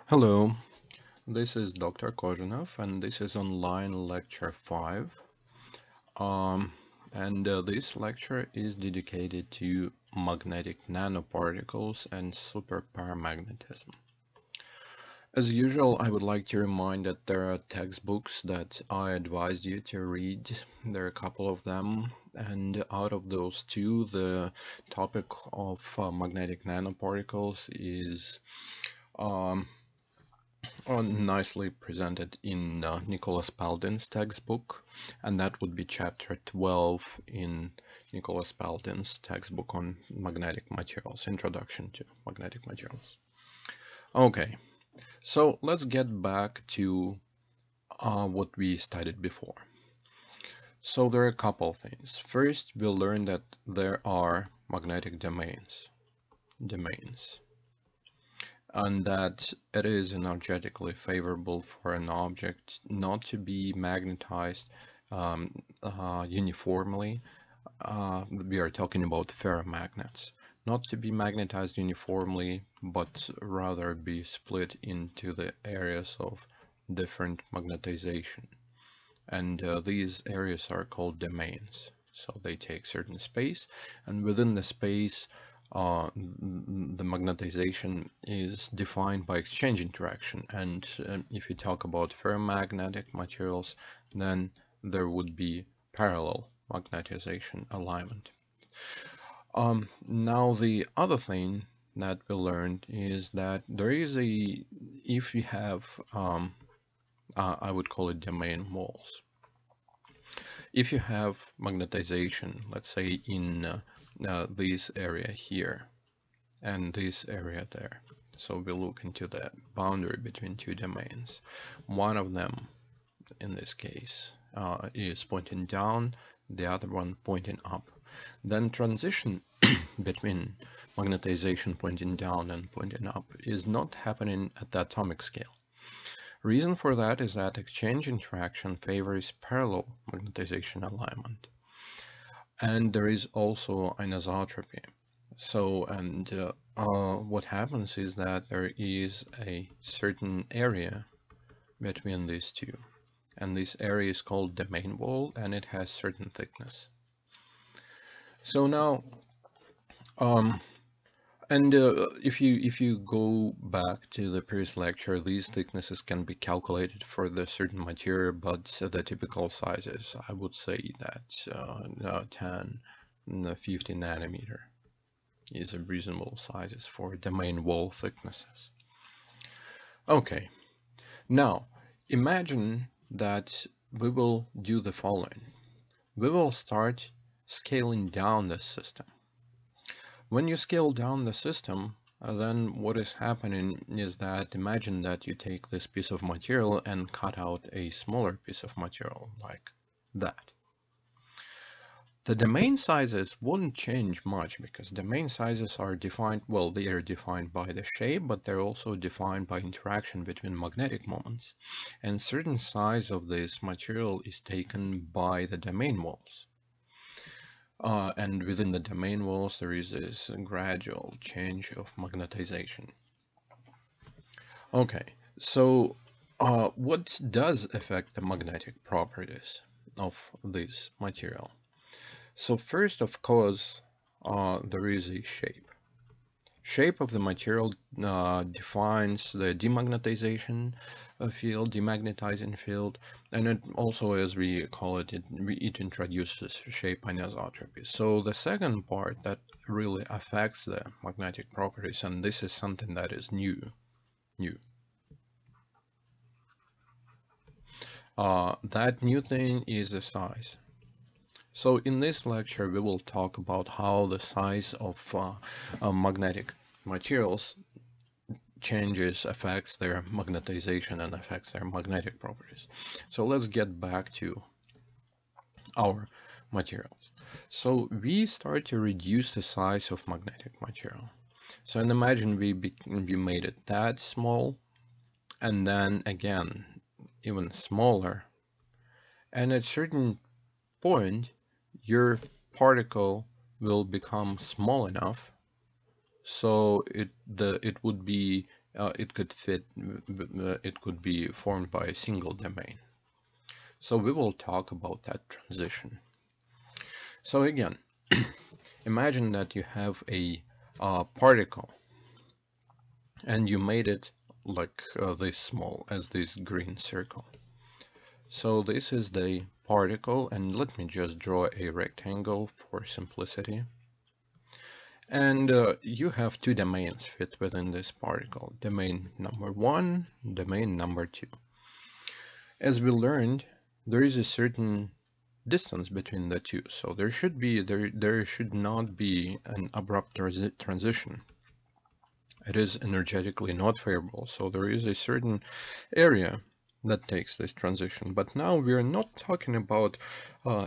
Hello, this is Dr. Kozhanov, and this is online lecture 5. Um, and this lecture is dedicated to magnetic nanoparticles and superparamagnetism. As usual, I would like to remind that there are textbooks that I advise you to read. There are a couple of them, and out of those two, the topic of magnetic nanoparticles is um, nicely presented in Nicholas Paldin's textbook, and that would be chapter 12 in Nicholas Paldin's textbook on magnetic materials, Introduction to Magnetic Materials. Okay, so let's get back to what we studied before. So there are a couple of things. First, we'll learn that there are magnetic domains, and that it is energetically favorable for an object not to be magnetized uniformly. We are talking about ferromagnets, not to be magnetized uniformly, but rather be split into the areas of different magnetization. And these areas are called domains. So they take certain space, and within the space, the magnetization is defined by exchange interaction. And if you talk about ferromagnetic materials, then there would be parallel magnetization alignment. Now the other thing that we learned is that there is if you have, I would call it domain walls. If you have magnetization, let's say in this area here and this area there, so we look into the boundary between two domains. One of them, in this case, is pointing down, the other one pointing up. Then transition between magnetization pointing down and pointing up is not happening at the atomic scale. Reason for that is that exchange interaction favors parallel magnetization alignment. And there is also anisotropy. So, and what happens is that there is a certain area between these two. And this area is called domain wall, and it has certain thickness. So now, if you go back to the previous lecture, these thicknesses can be calculated for the certain material, but the typical sizes, I would say that 10, 50 nanometer is a reasonable sizes for domain wall thicknesses. Okay, now imagine that we will do the following. We will start scaling down the system. When you scale down the system, then what is happening is that imagine that you take this piece of material and cut out a smaller piece of material like that. The domain sizes won't change much because domain sizes are defined, well, they are defined by the shape, but they're also defined by interaction between magnetic moments. And certain size of this material is taken by the domain walls. And within the domain walls, there is this gradual change of magnetization. Okay, so what does affect the magnetic properties of this material? So first, of course, there is a shape. Shape of the material defines the demagnetization field, demagnetizing field, and it also, as we call it, it introduces shape anisotropy. So the second part that really affects the magnetic properties, and this is something that is new. That new thing is the size. So in this lecture, we will talk about how the size of magnetic materials changes, affects their magnetization and affects their magnetic properties. So let's get back to our materials. So we start to reduce the size of magnetic material. So imagine we made it that small, and then again even smaller, and at a certain point your particle will become small enough so it would be it could fit, it could be formed by a single domain. So we will talk about that transition. So again, imagine that you have a particle and you made it like this small as this green circle. So this is the particle, and let me just draw a rectangle for simplicity. And you have two domains fit within this particle, domain number 1, domain number 2. As we learned, there is a certain distance between the two, so there should not be an abrupt transition. It is energetically not favorable, so there is a certain area that takes this transition. But now we are not talking about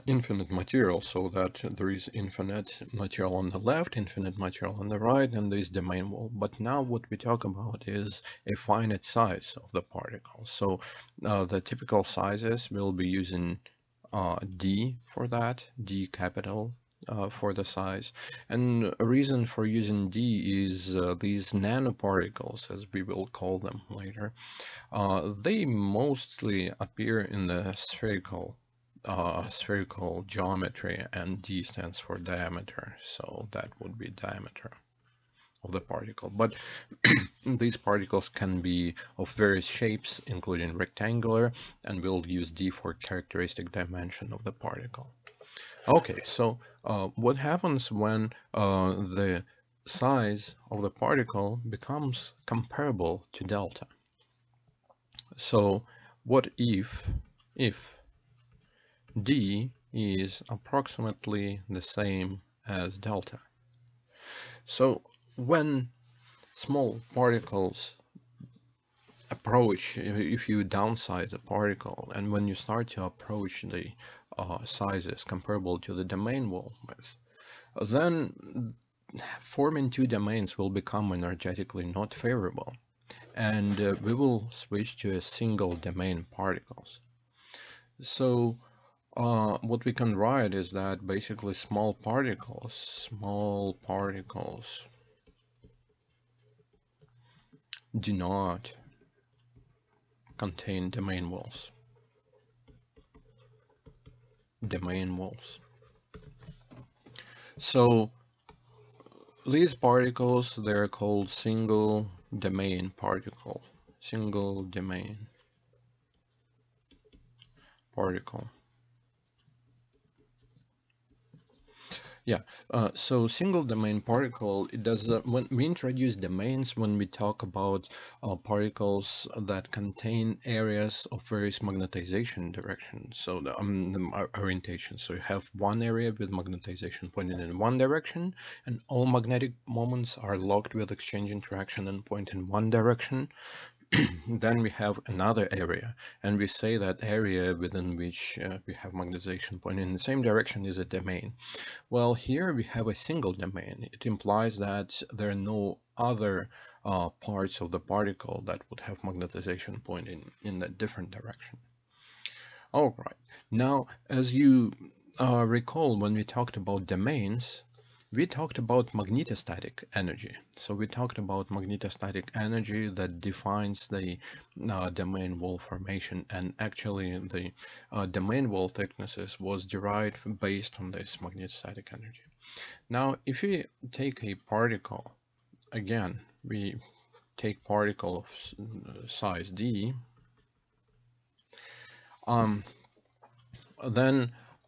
infinite material, so that there is infinite material on the left, infinite material on the right, and this domain wall. But now what we talk about is a finite size of the particle. So the typical sizes will be using D for that, D capital, for the size. And a reason for using D is these nanoparticles, as we will call them later, they mostly appear in the spherical geometry, and D stands for diameter, so that would be diameter of the particle. But these particles can be of various shapes, including rectangular, and we'll use D for characteristic dimension of the particle. Okay, so what happens when the size of the particle becomes comparable to delta? So what if D is approximately the same as delta? So when small particles approach, if you downsize a particle, and when you start to approach the sizes comparable to the domain wall width, then forming two domains will become energetically not favorable, and we will switch to a single domain particles. So what we can write is that basically small particles do not contain domain walls. So these particles, they're called single domain particle. Yeah, so single domain particle, it does when we introduce domains, when we talk about particles that contain areas of various magnetization directions, so the orientation. So you have one area with magnetization pointing in one direction, and all magnetic moments are locked with exchange interaction and point in one direction. Then we have another area, and we say that area within which we have magnetization pointing in the same direction is a domain. Well, here we have a single domain. It implies that there are no other parts of the particle that would have magnetization pointing in a different direction. All right. Now, as you recall, when we talked about domains, we talked about magnetostatic energy. So we talked about magnetostatic energy that defines the domain wall formation, and actually the domain wall thicknesses was derived based on this magnetostatic energy. Now, if we take a particle, again, we take particle of size D, then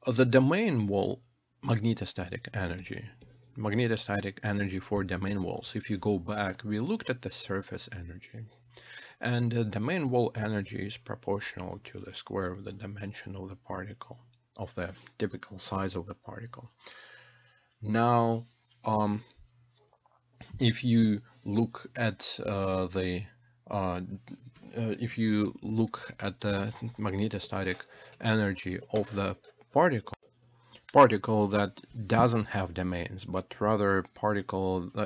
the domain wall magnetostatic energy for domain walls, if you go back, we looked at the surface energy, and the domain wall energy is proportional to the square of the dimension of the particle, of the typical size of the particle. Now, if you look at the magnetostatic energy of the particle that doesn't have domains, but rather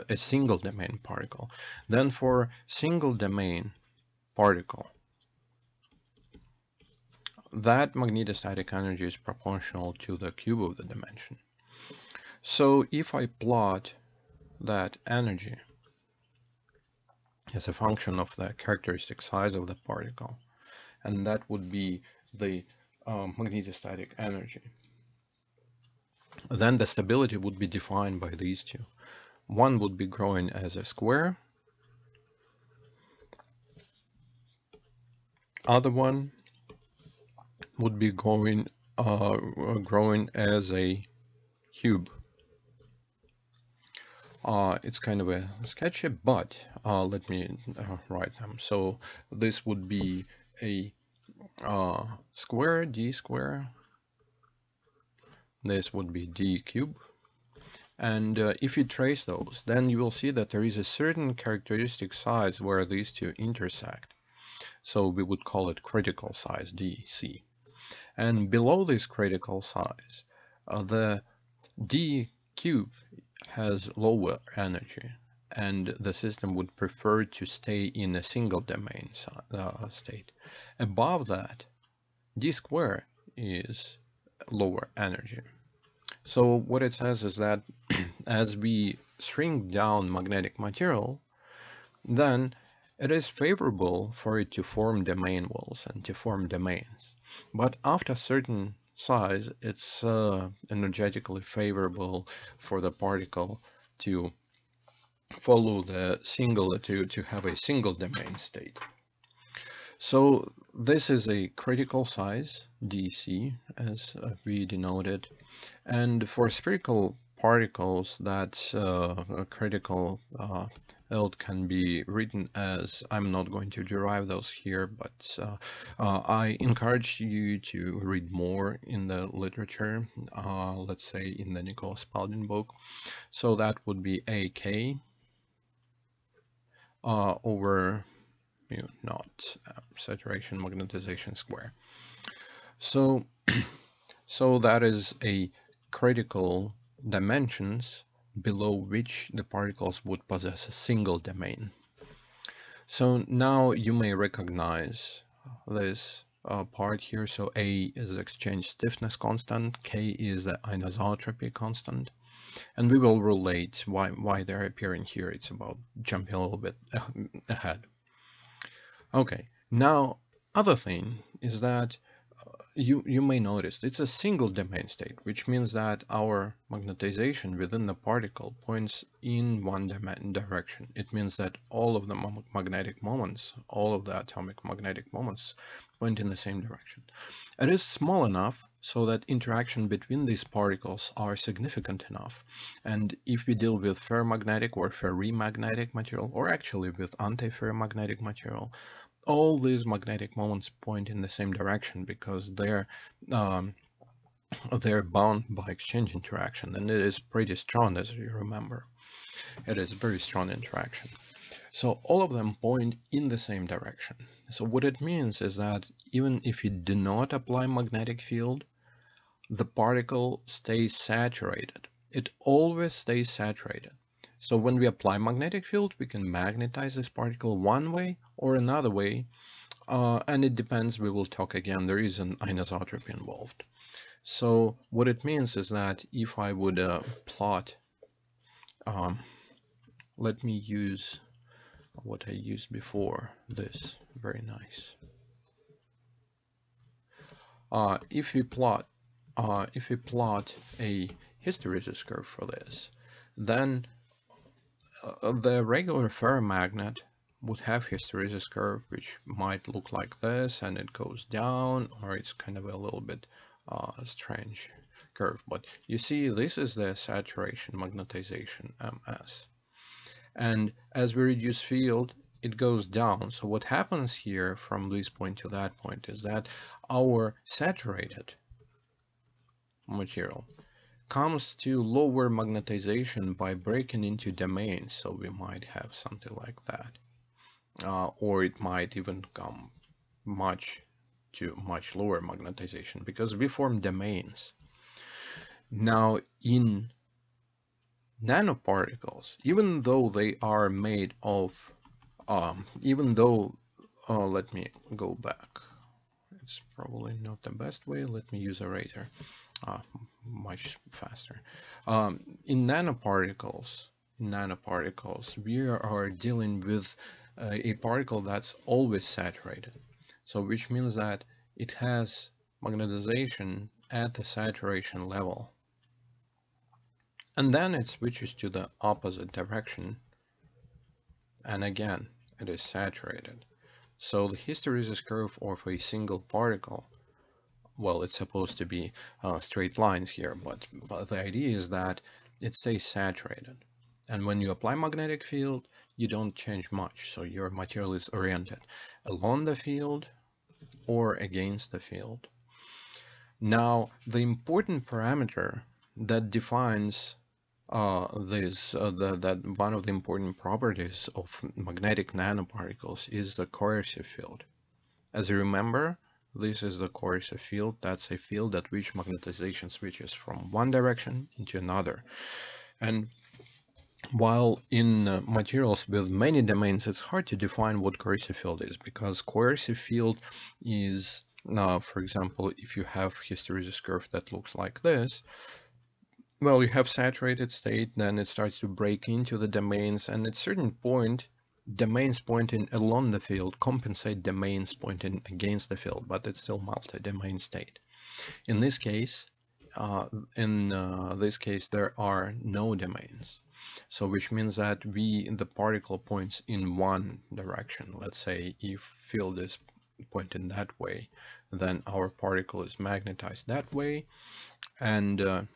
a single domain particle, then for single domain particle, that magnetostatic energy is proportional to the cube of the dimension. So if I plot that energy as a function of the characteristic size of the particle, and that would be the magnetostatic energy. Then the stability would be defined by these two. One would be growing as a square, other one would be growing as a cube. It's kind of a sketchy, but let me write them. So this would be a square, d square. This would be d cube. And if you trace those, then you will see that there is a certain characteristic size where these two intersect. So we would call it critical size, dc. And below this critical size, the d cube has lower energy, and the system would prefer to stay in a single domain state. Above that, d square is lower energy. So what it says is that as we shrink down magnetic material, then it is favorable for it to form domain walls and to form domains. But after a certain size, it's energetically favorable for the particle to follow the single, to have a single domain state. So this is a critical size, dc, as we denoted. And for spherical particles, that critical field can be written as, I'm not going to derive those here, but I encourage you to read more in the literature, let's say in the Nicholas Spalding book. So that would be AK over mu naught saturation magnetization square. So so that is a critical dimensions below which the particles would possess a single domain. So now you may recognize this part here. So A is exchange stiffness constant, K is the anisotropy constant, and we will relate why they're appearing here. It's about jumping a little bit ahead. Okay, now other thing is that you may notice it's a single domain state, which means that our magnetization within the particle points in one direction. It means that all of the magnetic moments, all of the atomic magnetic moments point in the same direction. It is small enough so that interaction between these particles are significant enough. And if we deal with ferromagnetic or ferrimagnetic material, or actually with antiferromagnetic material, all these magnetic moments point in the same direction because they're bound by exchange interaction, and it is pretty strong, as you remember. It is very strong interaction. So all of them point in the same direction. So what it means is that even if you do not apply magnetic field, the particle stays saturated. It always stays saturated. So when we apply magnetic field, we can magnetize this particle one way or another way, and it depends. We will talk again. There is an anisotropy involved. So what it means is that if I would plot, let me use what I used before. This very nice. If we plot a hysteresis curve for this, then the regular ferromagnet would have hysteresis curve, which might look like this, and it goes down, or it's kind of a little bit strange curve. But you see, this is the saturation magnetization, MS. And as we reduce field, it goes down. So what happens here from this point to that point is that our saturated material comes to lower magnetization by breaking into domains. So we might have something like that, or it might even come much lower magnetization because we form domains. Now in nanoparticles, even though they are made of, let me go back. It's probably not the best way. Let me use a eraser. Much faster. In nanoparticles, we are dealing with a particle that's always saturated. So which means that it has magnetization at the saturation level. And then it switches to the opposite direction, and again it is saturated. So the hysteresis curve of a single particle, well, it's supposed to be straight lines here, but the idea is that it stays saturated. And when you apply magnetic field, you don't change much, so your material is oriented along the field or against the field. Now, the important parameter that defines that one of the important properties of magnetic nanoparticles is the coercive field. As you remember, this is the coercive field. That's a field at which magnetization switches from one direction into another. And while in materials with many domains, it's hard to define what coercive field is, because coercive field is, for example, if you have hysteresis curve that looks like this, well, you have saturated state, then it starts to break into the domains, and at a certain point, domains pointing along the field compensate domains pointing against the field, but it's still multi-domain state. In this case, there are no domains. So which means that the particle points in one direction. Let's say if field is pointing that way, then our particle is magnetized that way, and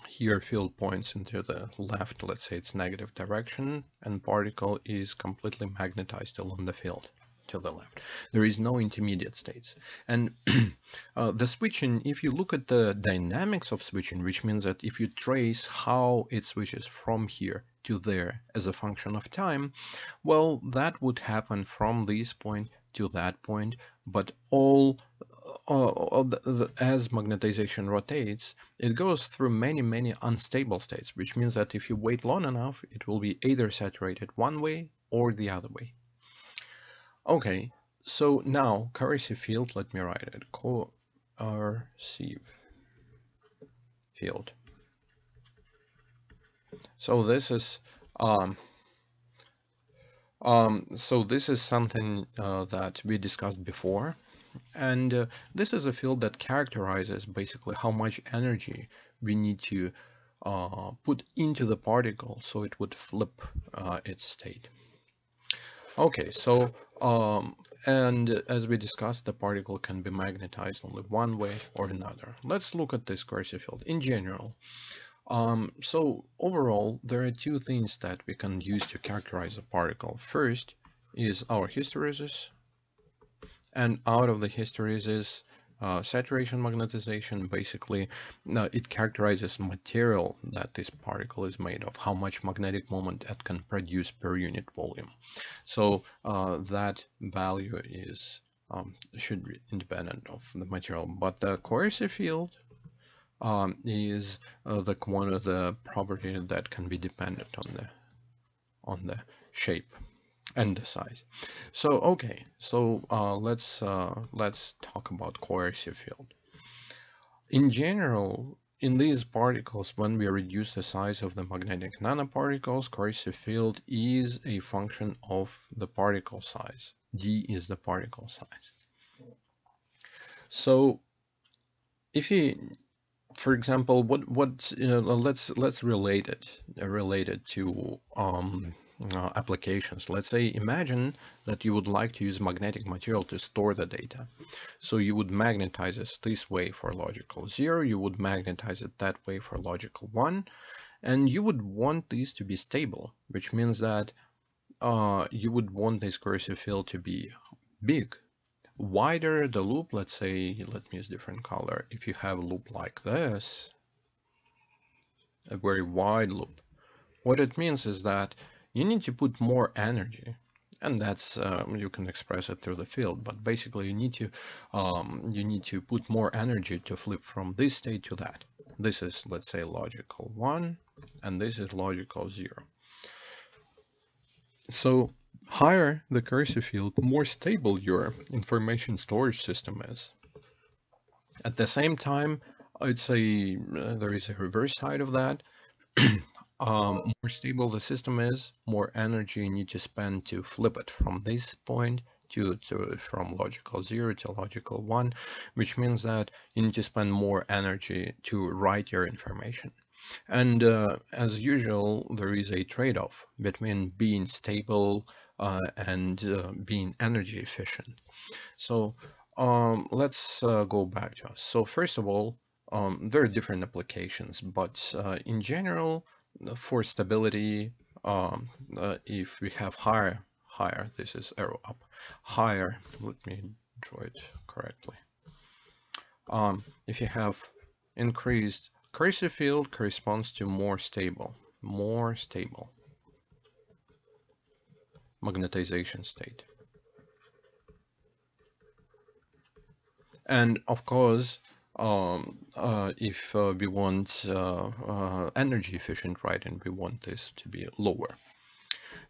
here field points into the left, let's say it's negative direction, and particle is completely magnetized along the field to the left. There is no intermediate states. And the switching, if you look at the dynamics of switching, which means that if you trace how it switches from here to there as a function of time, well, that would happen from this point to that point, but as magnetization rotates, it goes through many unstable states, which means that if you wait long enough, it will be either saturated one way or the other way. Okay, so now coercive field, let me write it, coercive field. So this is something that we discussed before, and this is a field that characterizes basically how much energy we need to put into the particle so it would flip its state. Okay, so and as we discussed, the particle can be magnetized only one way or another. Let's look at this coercive field in general. So overall, there are two things that we can use to characterize a particle. First is our hysteresis, and out of the hysteresis, saturation magnetization, basically it characterizes material that this particle is made of, how much magnetic moment it can produce per unit volume. So that value is should be independent of the material. But the coercive field is the property that can be dependent on the shape and the size. So okay, so let's talk about coercive field. In general, in these particles, when we reduce the size of the magnetic nanoparticles, coercive field is a function of the particle size. D is the particle size. So if you, for example, let's relate it to applications. Let's say, imagine that you would like to use magnetic material to store the data. So you would magnetize it this way for logical 0, you would magnetize it that way for logical 1, and you would want these to be stable, which means that you would want this coercive field to be big. Wider the loop, let's say, let me use different color. If you have a loop like this, a very wide loop, what it means is that you need to put more energy, and that's you can express it through the field, but basically you need to put more energy to flip from this state to that. This is, let's say, logical 1, and this is logical 0. So higher the coercive field, more stable your information storage system is. At the same time, I'd say there is a reverse side of that. More stable the system is, more energy you need to spend to flip it from this point to from logical 0 to logical 1, which means that you need to spend more energy to write your information. And as usual, there is a trade-off between being stable and being energy efficient. So let's go back to us. So first of all, there are different applications, but in general, for stability, if we have higher, this is arrow up, higher, let me draw it correctly. If you have increased coercive field corresponds to more stable magnetization state. And of course, if we want energy efficient writing, we want this to be lower.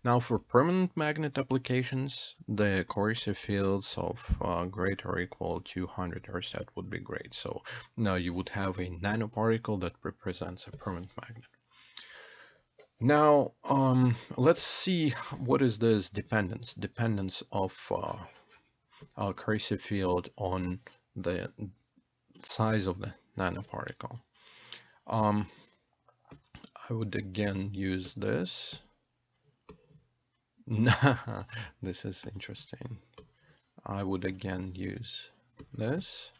Now for permanent magnet applications, the coercive fields of greater or equal to 100 Ersat would be great. So now you would have a nanoparticle that represents a permanent magnet. Now let's see what is this dependence of coercive field on the size of the nanoparticle. I would again use this. This is interesting. I would again use this.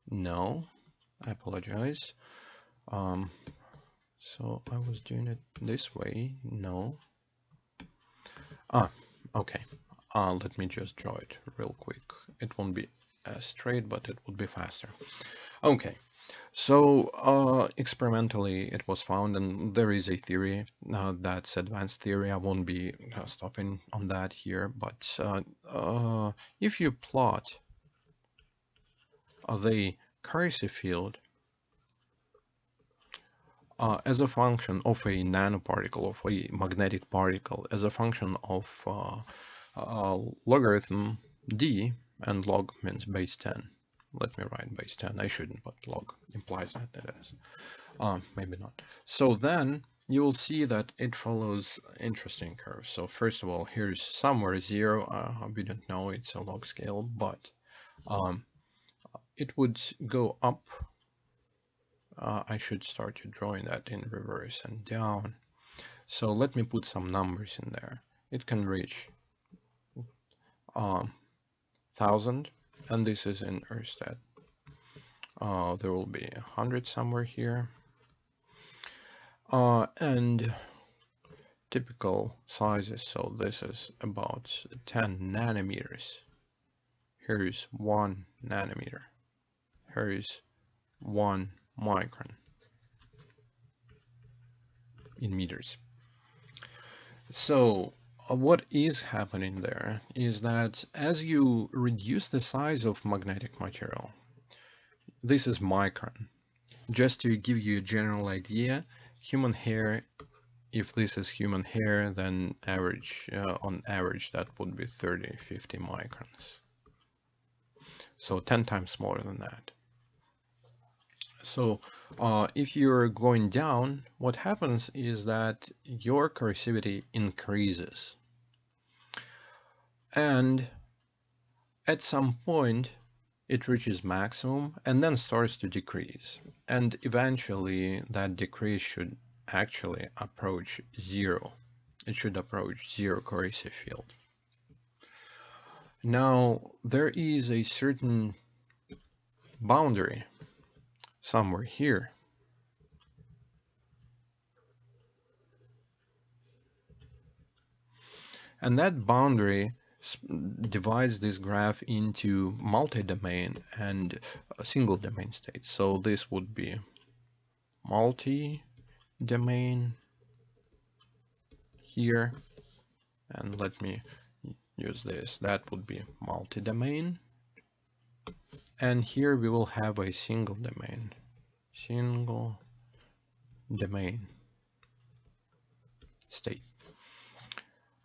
No, I apologize. So I was doing it this way. No. Okay. Let me just draw it real quick. It won't be as straight, but it would be faster. Okay. So experimentally it was found, and there is a theory that's advanced theory. I won't be stopping on that here, but if you plot the coercive field as a function of a nanoparticle, of a magnetic particle, as a function of logarithm d, and log means base 10. Let me write base 10. I shouldn't, but log implies that it is. Maybe not. So then you will see that it follows interesting curves. So first of all, here's somewhere 0. We don't know, it's a log scale, but it would go up. I should start drawing that in reverse and down. So let me put some numbers in there. It can reach 1000, and this is in Ørsted. There will be 100 somewhere here. And typical sizes, so this is about 10 nanometers. Here is 1 nanometer. Here is 1 micron in meters. So what is happening there is that as you reduce the size of magnetic material, this is micron. Just to give you a general idea, human hair, if this is human hair, then on average that would be 30-50 microns. So 10 times smaller than that. So if you're going down, what happens is that your coercivity increases. And at some point, it reaches maximum and then starts to decrease. And eventually, that decrease should actually approach 0. It should approach 0 coercive field. Now, there is a certain boundary somewhere here. And that boundary divides this graph into multi-domain and single domain states. So this would be multi-domain here, and let me use this. That would be multi-domain, and here we will have a single domain state.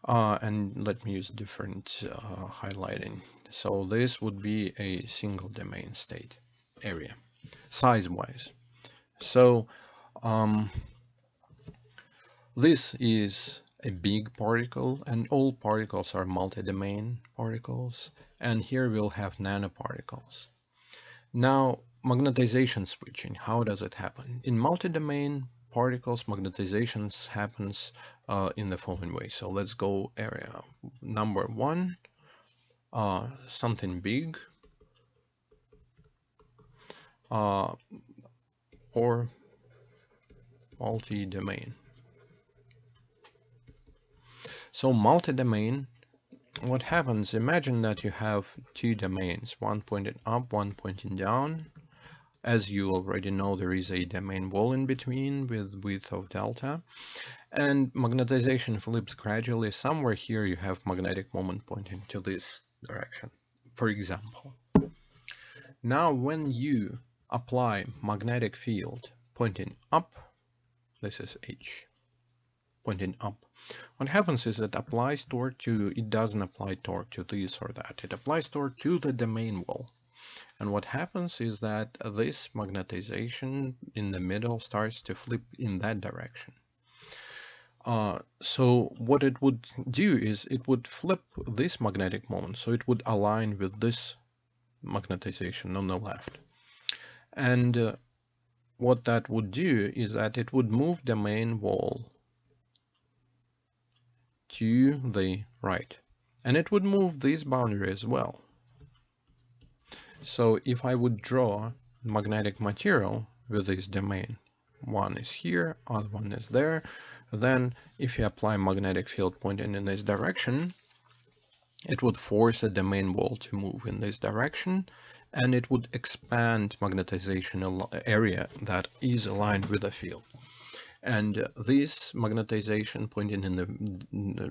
And let me use different highlighting. So this would be a single domain state area, size-wise. So This is a big particle, and all particles are multi-domain particles, and here we'll have nanoparticles. Now, magnetization switching, how does it happen? In multi-domain particles, magnetizations happens in the following way. So let's go area number 1, something big, or multi-domain. So multi-domain, what happens, imagine that you have two domains, one pointing up, one pointing down. As you already know, there is a domain wall in between with width of delta, and magnetization flips gradually. Somewhere here you have magnetic moment pointing to this direction, for example. Now when you apply magnetic field pointing up, this is H, pointing up, what happens is it applies torque to, it doesn't apply torque to this or that, it applies torque to the domain wall. And what happens is that this magnetization in the middle starts to flip in that direction. So what it would do is it would flip this magnetic moment, so it would align with this magnetization on the left. And what that would do is that it would move the main wall to the right, and it would move this boundary as well. So if I would draw magnetic material with this domain, one is here, other one is there, then if you apply magnetic field pointing in this direction, it would force the domain wall to move in this direction, and it would expand magnetization area that is aligned with the field. And this magnetization pointing in the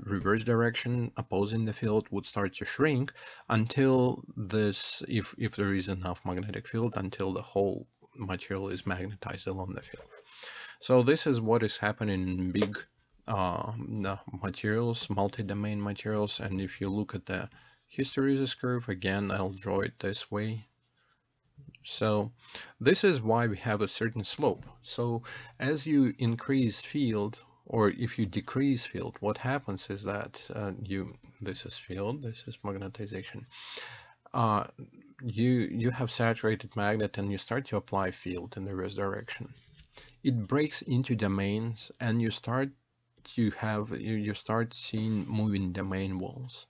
reverse direction, opposing the field, would start to shrink until this, if there is enough magnetic field, until the whole material is magnetized along the field. So this is what is happening in big materials, multi-domain materials. And if you look at the hysteresis curve, again, I'll draw it this way. So this is why we have a certain slope. So as you increase field, or if you decrease field, what happens is that this is field, this is magnetization. You have saturated magnet and you start to apply field in the reverse direction. It breaks into domains, and you start seeing moving domain walls,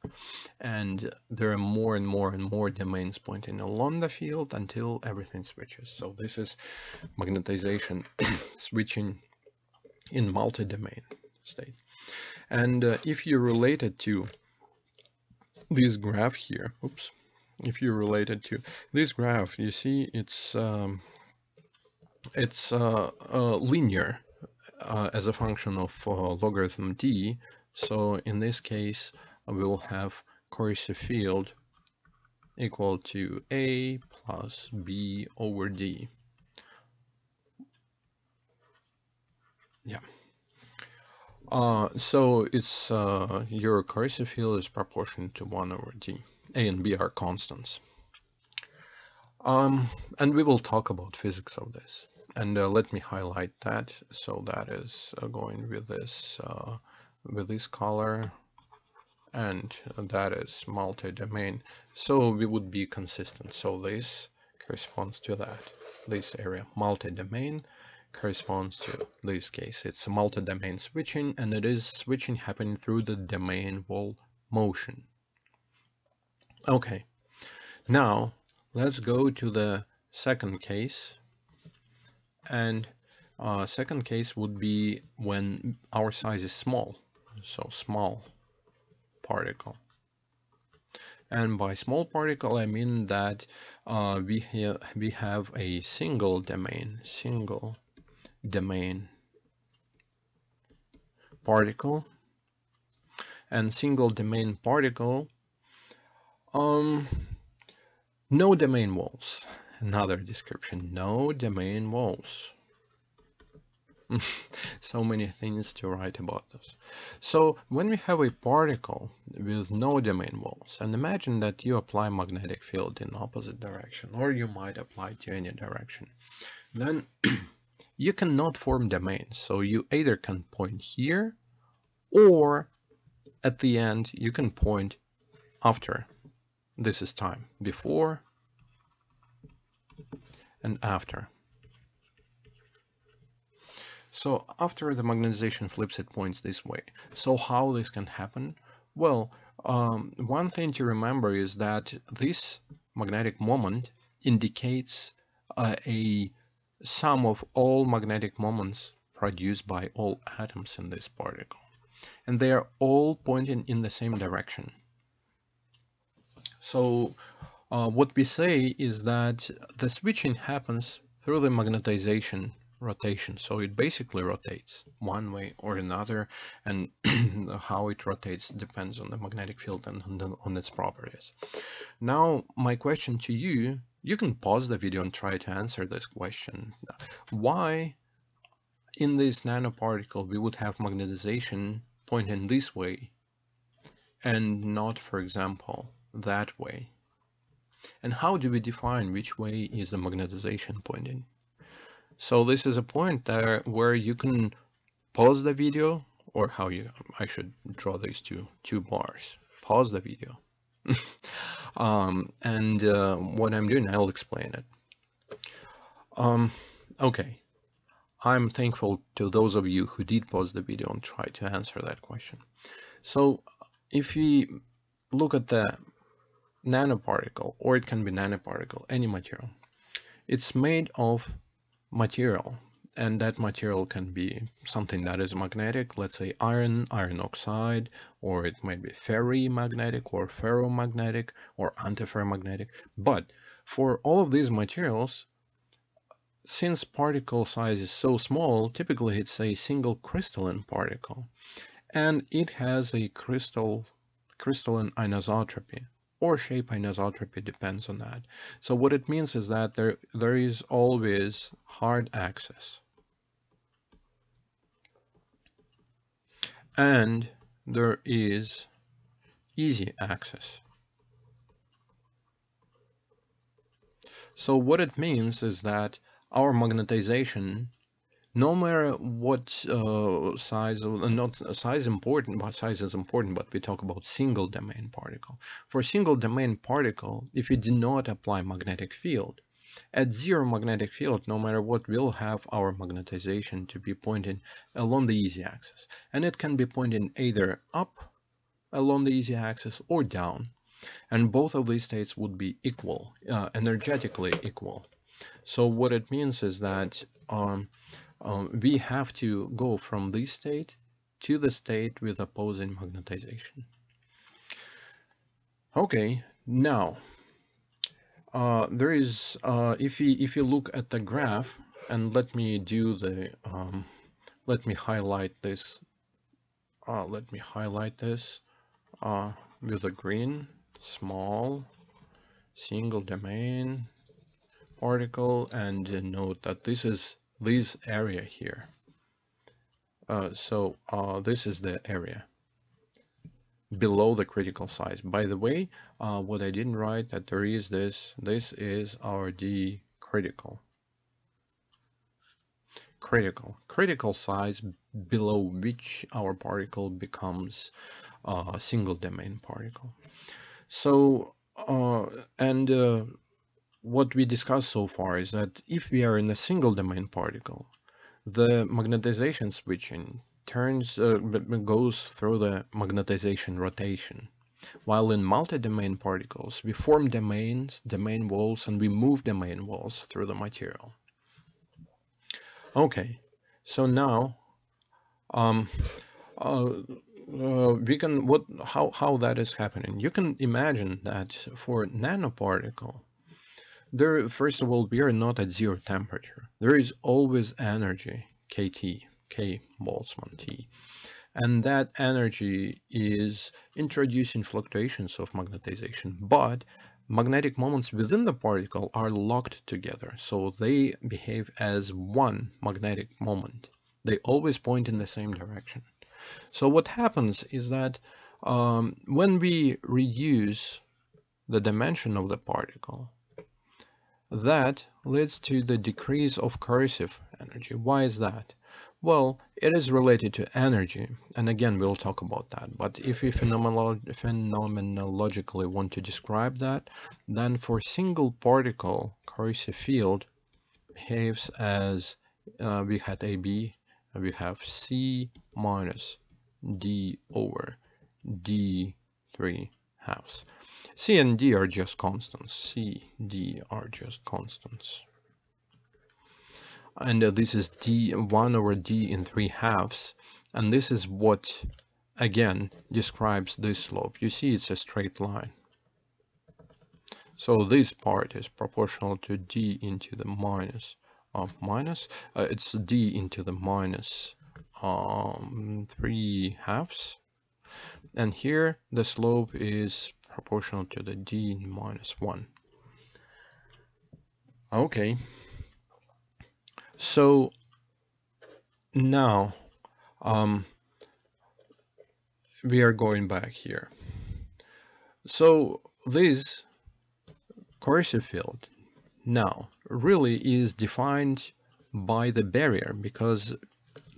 and there are more and more domains pointing along the field until everything switches. So this is magnetization switching in multi-domain state. And if you relate it to this graph here, if you relate it to this graph, you see it's linear as a function of logarithm d. So in this case, we'll have coercive field equal to A plus B over D. Yeah. So it's your coercive field is proportional to 1 over D. A and B are constants. And we will talk about physics of this. And let me highlight that. So that is going with this color, and that is multi-domain. So we would be consistent. So this corresponds to that. This area, multi-domain, corresponds to this case. It's a multi-domain switching, and it is switching happening through the domain wall motion. Okay, now let's go to the second case. And second case would be when our size is small, so small particle. And by small particle, I mean that we have a single domain particle, and single domain particle, no domain walls. Another description, no domain walls. So many things to write about this. So when we have a particle with no domain walls, and imagine that you apply magnetic field in opposite direction, or you might apply to any direction, then you cannot form domains. So you either can point here, or at the end you can point after. This is time, before and after. So after the magnetization flips, it points this way. So how this can happen? Well, one thing to remember is that this magnetic moment indicates a sum of all magnetic moments produced by all atoms in this particle. And they are all pointing in the same direction. So what we say is that the switching happens through the magnetization rotation. So it basically rotates one way or another, and how it rotates depends on the magnetic field and on its properties. Now, my question to you, you can pause the video and try to answer this question. Why in this nanoparticle we would have magnetization pointing this way and not, for example, that way? And how do we define which way is the magnetization pointing? So this is a point there where you can pause the video, or I should draw these two bars. Pause the video. What I'm doing, I'll explain it. Okay. I'm thankful to those of you who did pause the video and try to answer that question. So if we look at the nanoparticle, or it can be nanoparticle, any material, it's made of material, and that material can be something that is magnetic, let's say iron oxide, or it might be ferrimagnetic or ferromagnetic or antiferromagnetic. But for all of these materials, since particle size is so small, typically it's a single crystalline particle, and it has a crystalline anisotropy, or shape anisotropy, depends on that. So what it means is that there is always hard axis, and there is easy axis. So what it means is that our magnetization, no matter what size, not size important, but size is important, but we talk about single domain particle. For single domain particle, if you do not apply magnetic field, at zero magnetic field, no matter what, we'll have our magnetization to be pointing along the easy axis. And it can be pointing either up along the easy axis or down. And both of these states would be equal, energetically equal. So what it means is that we have to go from this state to the state with opposing magnetization. Okay, now there is if you look at the graph, and let me do the let me highlight this with a green, small single domain particle, and note that this is this area here. This is the area below the critical size. By the way, what I didn't write, that there is this is our D critical size below which our particle becomes a single domain particle. So what we discussed so far is that if we are in a single domain particle, the magnetization switching goes through the magnetization rotation, while in multi-domain particles we form domains, domain walls, and we move domain walls through the material. Okay, so now we can how that is happening. You can imagine that for nanoparticle, there, first of all, we are not at zero temperature. There is always energy, kT, K Boltzmann T, and that energy is introducing fluctuations of magnetization, but magnetic moments within the particle are locked together, so they behave as one magnetic moment. They always point in the same direction. So what happens is that when we reduce the dimension of the particle, that leads to the decrease of coercive energy. Why is that? Well, it is related to energy, and again we'll talk about that. But if we phenomenologically want to describe that, then for single particle, coercive field behaves as we had AB, we have C minus D over D3 halves. C and D are just constants. C, D are just constants. And this is D1 over D in 3 halves. And this is what, again, describes this slope. You see it's a straight line. So this part is proportional to D into the minus of minus. It's D into the minus 3 halves. And here the slope is proportional to the D minus 1. Okay. So now we are going back here. So this coercive field now really is defined by the barrier, because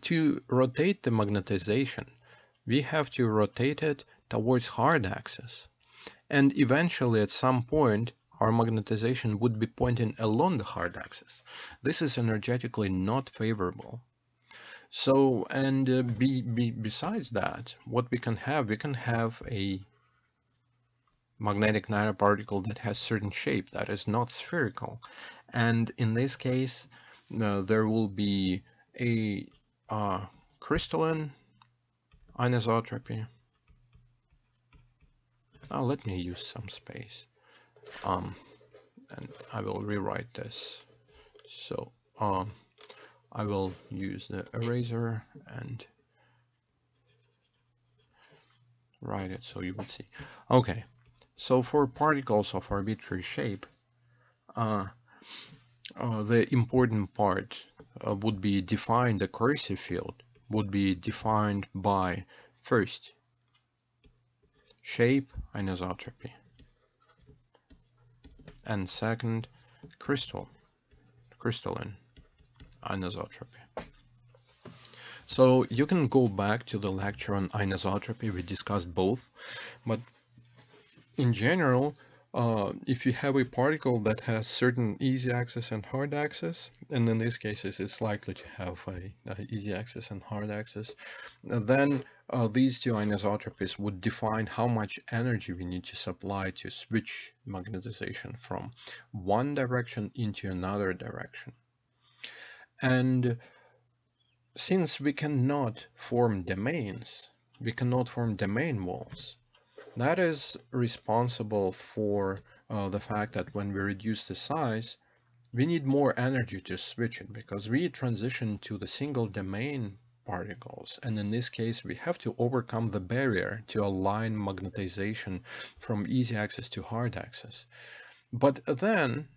to rotate the magnetization we have to rotate it towards hard axis, and eventually at some point our magnetization would be pointing along the hard axis. This is energetically not favorable. So, and besides that, what we can have a magnetic nanoparticle that has certain shape, that is not spherical. And in this case, there will be a crystalline anisotropy. Now let me use some space. And I will rewrite this. So I will use the eraser and write it so you would see. Okay, so for particles of arbitrary shape, the important part would be defined, the coercive field would be defined by first shape anisotropy, and second crystalline anisotropy. So you can go back to the lecture on anisotropy, we discussed both, but in general, if you have a particle that has certain easy axis and hard axis, and in these cases it's likely to have a easy axis and hard axis, then these two anisotropies would define how much energy we need to supply to switch magnetization from one direction into another direction. And since we cannot form domains, we cannot form domain walls, that is responsible for the fact that when we reduce the size, we need more energy to switch it, because we transition to the single domain particles, and in this case we have to overcome the barrier to align magnetization from easy axis to hard axis. But then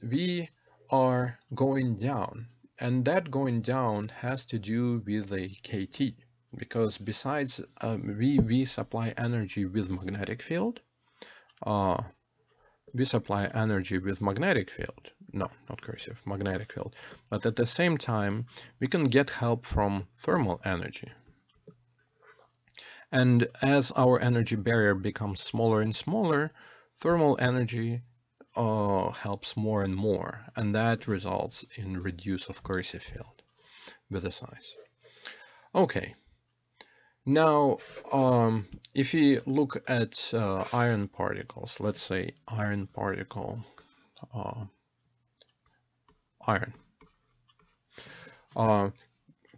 we are going down, and that going down has to do with the KT, because besides we supply energy with magnetic field, no, not coercive, magnetic field, but at the same time we can get help from thermal energy. And as our energy barrier becomes smaller and smaller, thermal energy helps more and more, and that results in reduce of coercive field with the size. Okay. Now, if you look at iron particles, let's say iron particle,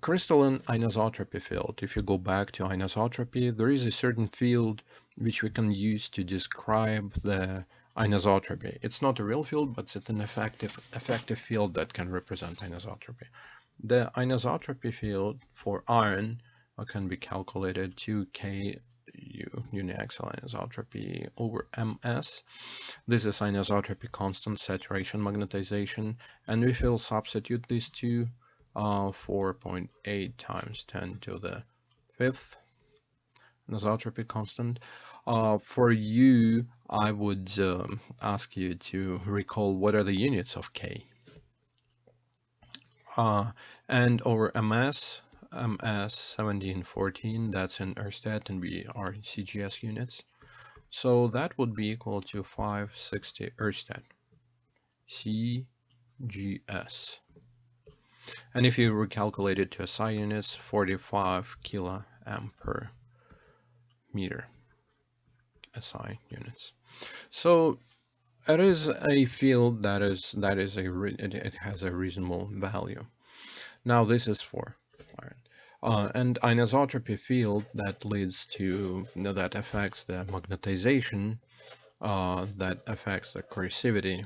crystalline anisotropy field. If you go back to anisotropy, there is a certain field which we can use to describe the anisotropy. It's not a real field, but it's an effective field that can represent anisotropy. The anisotropy field for iron can be calculated to Ku uniaxial anisotropy over Ms. This is anisotropy constant, saturation, magnetization, and we will substitute these two 4.8 times 10 to the 5th anisotropy constant. For you, I would ask you to recall what are the units of K. And over MS, MS 1714, that's in Ørsted, and we are in CGS units. So that would be equal to 560 Ørsted, CGS. And if you recalculate it to SI units, 45 kiloamp per meter SI units. So it is a field that it has a reasonable value. Now this is for iron. And anisotropy field that leads to, that affects the magnetization, that affects the coercivity,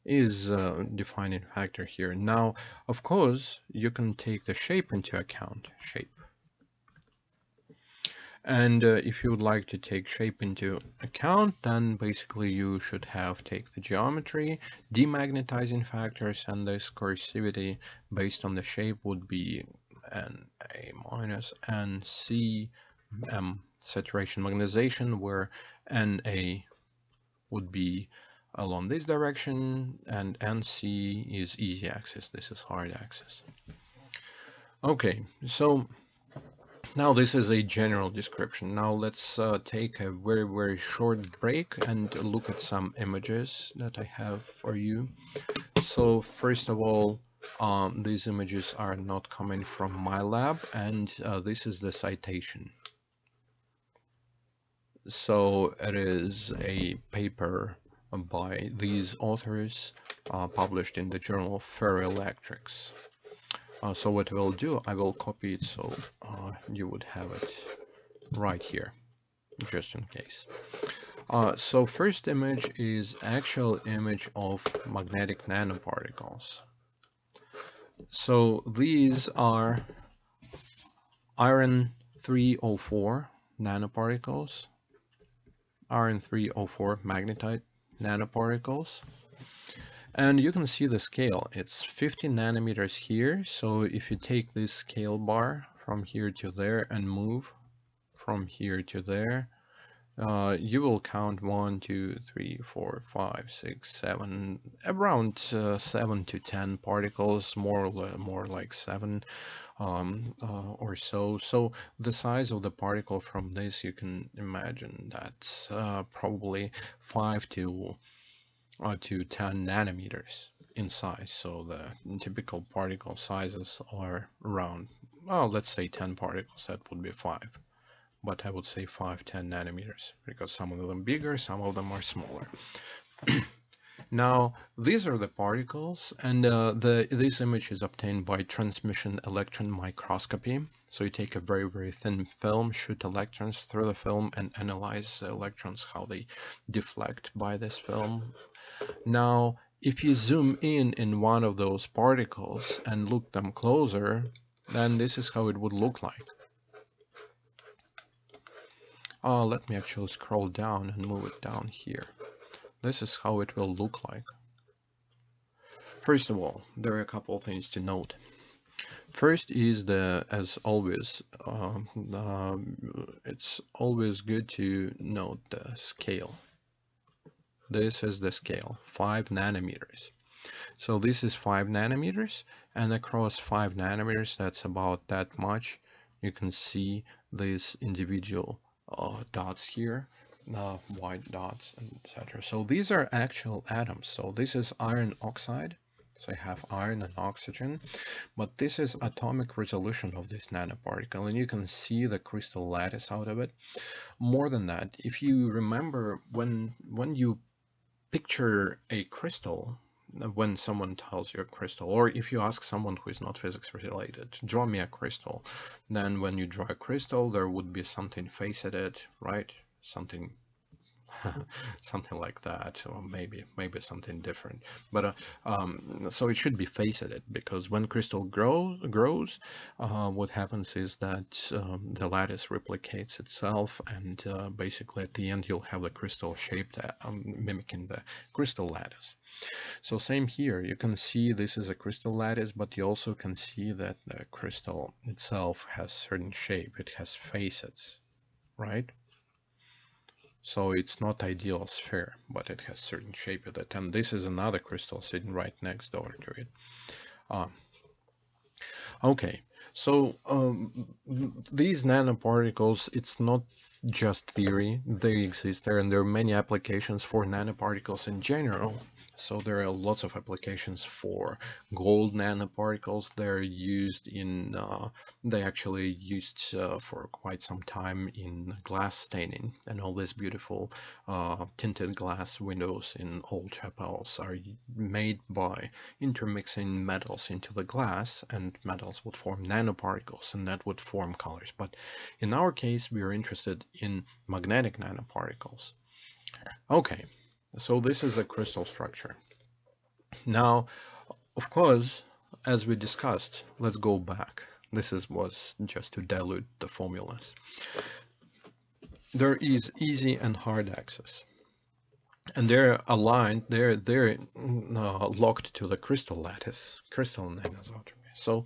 is a defining factor here. Now, of course, you can take the shape into account, shape. And if you would like to take shape into account, then basically you should have take the geometry, demagnetizing factors, and this coercivity based on the shape would be Na minus and Cm saturation magnetization, where Na would be along this direction and NC is easy axis. This is hard axis. Okay, so now this is a general description. Now let's take a very short break and look at some images that I have for you. So first of all, these images are not coming from my lab, and this is the citation. So it is a paper by these authors published in the journal Ferroelectrics. So what we'll do, I will copy it so you would have it right here, just in case. So first image is actual image of magnetic nanoparticles. So these are iron 304 nanoparticles, iron 304 magnetite nanoparticles. And you can see the scale, it's 50 nanometers here. So if you take this scale bar from here to there and move from here to there, you will count 1, 2, 3, 4, 5, 6, 7, around 7 to 10 particles, more like 7 or so. So the size of the particle from this, you can imagine that's probably 5 to 10 nanometers in size. So the typical particle sizes are around, well, let's say 10 particles, that would be 5. But I would say 5, 10 nanometers, because some of them bigger, some of them are smaller. Now, these are the particles, and this image is obtained by transmission electron microscopy. So you take a very thin film, shoot electrons through the film, and analyze the electrons, how they deflect by this film. Now, if you zoom in one of those particles and look them closer, then this is how it would look like. Let me actually scroll down and move it down here. This is how it will look like. First of all, there are a couple of things to note. First is as always, it's always good to note the scale. This is the scale, 5 nanometers. So this is 5 nanometers, and across 5 nanometers, that's about that much. You can see these individual dots here, white dots, etc. So these are actual atoms. So this is iron oxide. So I have iron and oxygen, but this is atomic resolution of this nanoparticle, and you can see the crystal lattice out of it. More than that, if you remember when you picture a crystal, when someone tells you a crystal, or if you ask someone who is not physics related, draw me a crystal, then when you draw a crystal, there would be something faceted, right? Something something like that, or maybe something different, but so it should be faceted, because when crystal grows, what happens is that the lattice replicates itself, and basically at the end you'll have the crystal shaped mimicking the crystal lattice. So same here, you can see this is a crystal lattice, but you also can see that the crystal itself has certain shape, it has facets, right? So it's not ideal sphere, but it has certain shape of it. And this is another crystal sitting right next door to it. Uh, Okay, so these nanoparticles, it's not just theory, they exist there, and there are many applications for nanoparticles in general. So there are lots of applications for gold nanoparticles. They're used in, they actually used for quite some time in glass staining, and all these beautiful tinted glass windows in old chapels are made by intermixing metals into the glass, and metals would form nanoparticles, and that would form colors. But in our case, we are interested in magnetic nanoparticles. Okay, so this is a crystal structure. Now, of course, as we discussed, let's go back. Was just to dilute the formulas. There is easy and hard access, and they're aligned. They're locked to the crystal lattice, crystal anisotropy. So,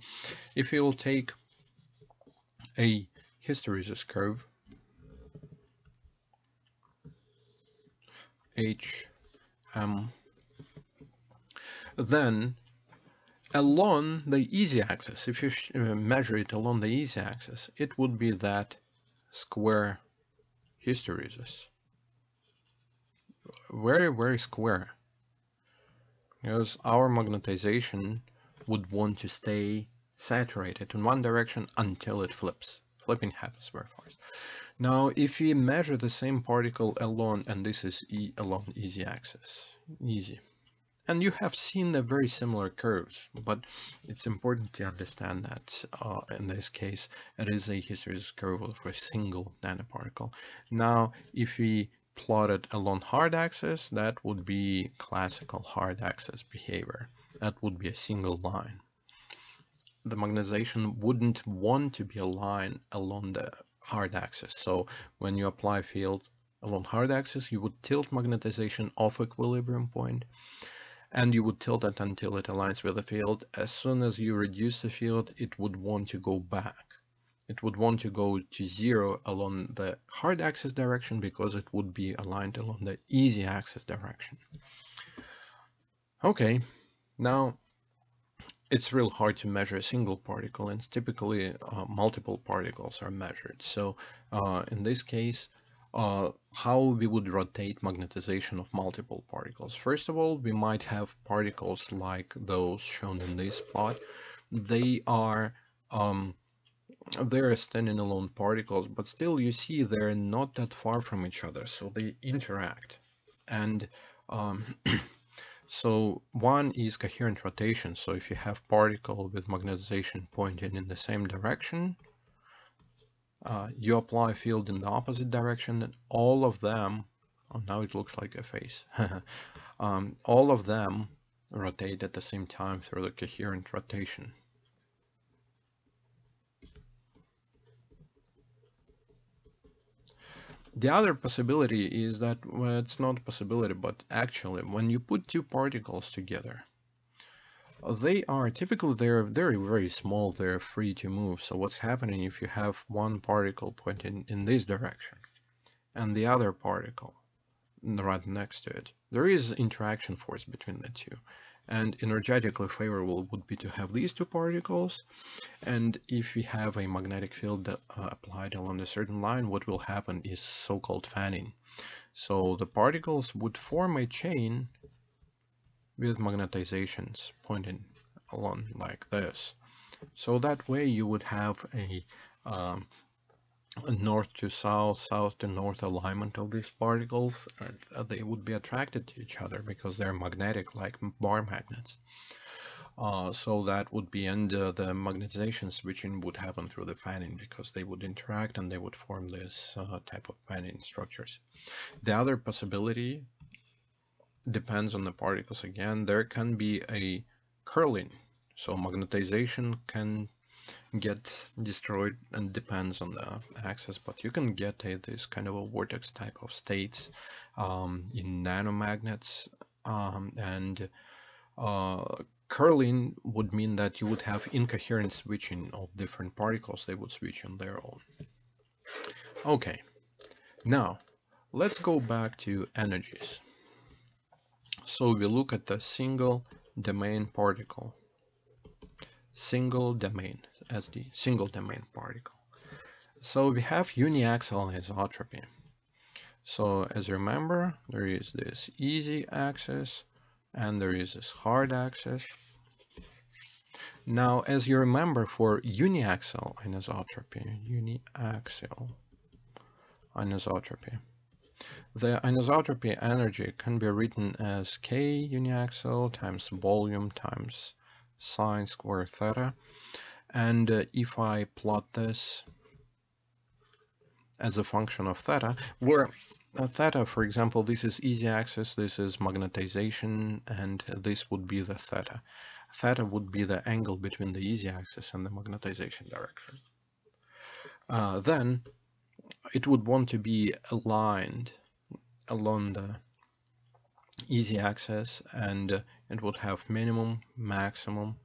if you'll take a hysteresis curve, H, M, then along the easy axis, if you measure it along the easy axis, it would be that square hysteresis. Very, very square. Because our magnetization would want to stay saturated in one direction until it flips. Flipping happens very fast. Now, if we measure the same particle along, and this is along easy axis, easy. And you have seen the very similar curves, but it's important to understand that in this case, it is a hysteresis curve for a single nanoparticle. Now, if we plot it along hard axis, that would be classical hard axis behavior. That would be a single line. The magnetization wouldn't want to be a line along the hard axis. So when you apply field along hard axis, you would tilt magnetization off equilibrium point, and you would tilt it until it aligns with the field. As soon as you reduce the field, it would want to go back. It would want to go to zero along the hard axis direction because it would be aligned along the easy axis direction. Okay, now it's real hard to measure a single particle, and typically multiple particles are measured. So in this case, how we would rotate magnetization of multiple particles. First of all, we might have particles like those shown in this plot. They are they're standing alone particles, but still you see they're not that far from each other, so they interact. And so one is coherent rotation. So if you have particle with magnetization pointing in the same direction, you apply a field in the opposite direction, and all of them, oh, now it looks like a face, all of them rotate at the same time through the coherent rotation. The other possibility is that, well, it's not a possibility, but actually when you put two particles together, they are typically, they're very, very small, they're free to move. So what's happening if you have one particle pointing in this direction and the other particle right next to it, there is interaction force between the two. And energetically favorable would be to have these two particles. And if we have a magnetic field applied along a certain line, what will happen is so-called fanning. So the particles would form a chain with magnetizations pointing along like this. So that way you would have a north to south, south to north alignment of these particles, and they would be attracted to each other because they're magnetic like bar magnets. So that would be, and the magnetization switching would happen through the fanning because they would interact and they would form this type of fanning structures. The other possibility depends on the particles again. There can be a curling, so magnetization can get destroyed and depends on the axis, but you can get this kind of a vortex type of states in nanomagnets, and curling would mean that you would have incoherent switching of different particles. They would switch on their own. Okay, now Let's go back to energies. So we look at the single domain particle. Single domain as the single domain particle. So we have uniaxial anisotropy. So as you remember, there is this easy axis and there is this hard axis. Now, as you remember, for uniaxial anisotropy, the anisotropy energy can be written as K uniaxial times volume times sine square theta. And if I plot this as a function of theta, where theta, for example, this is easy axis, this is magnetization, and this would be the theta. Theta would be the angle between the easy axis and the magnetization direction. Then it would want to be aligned along the easy axis, and it would have minimum, maximum,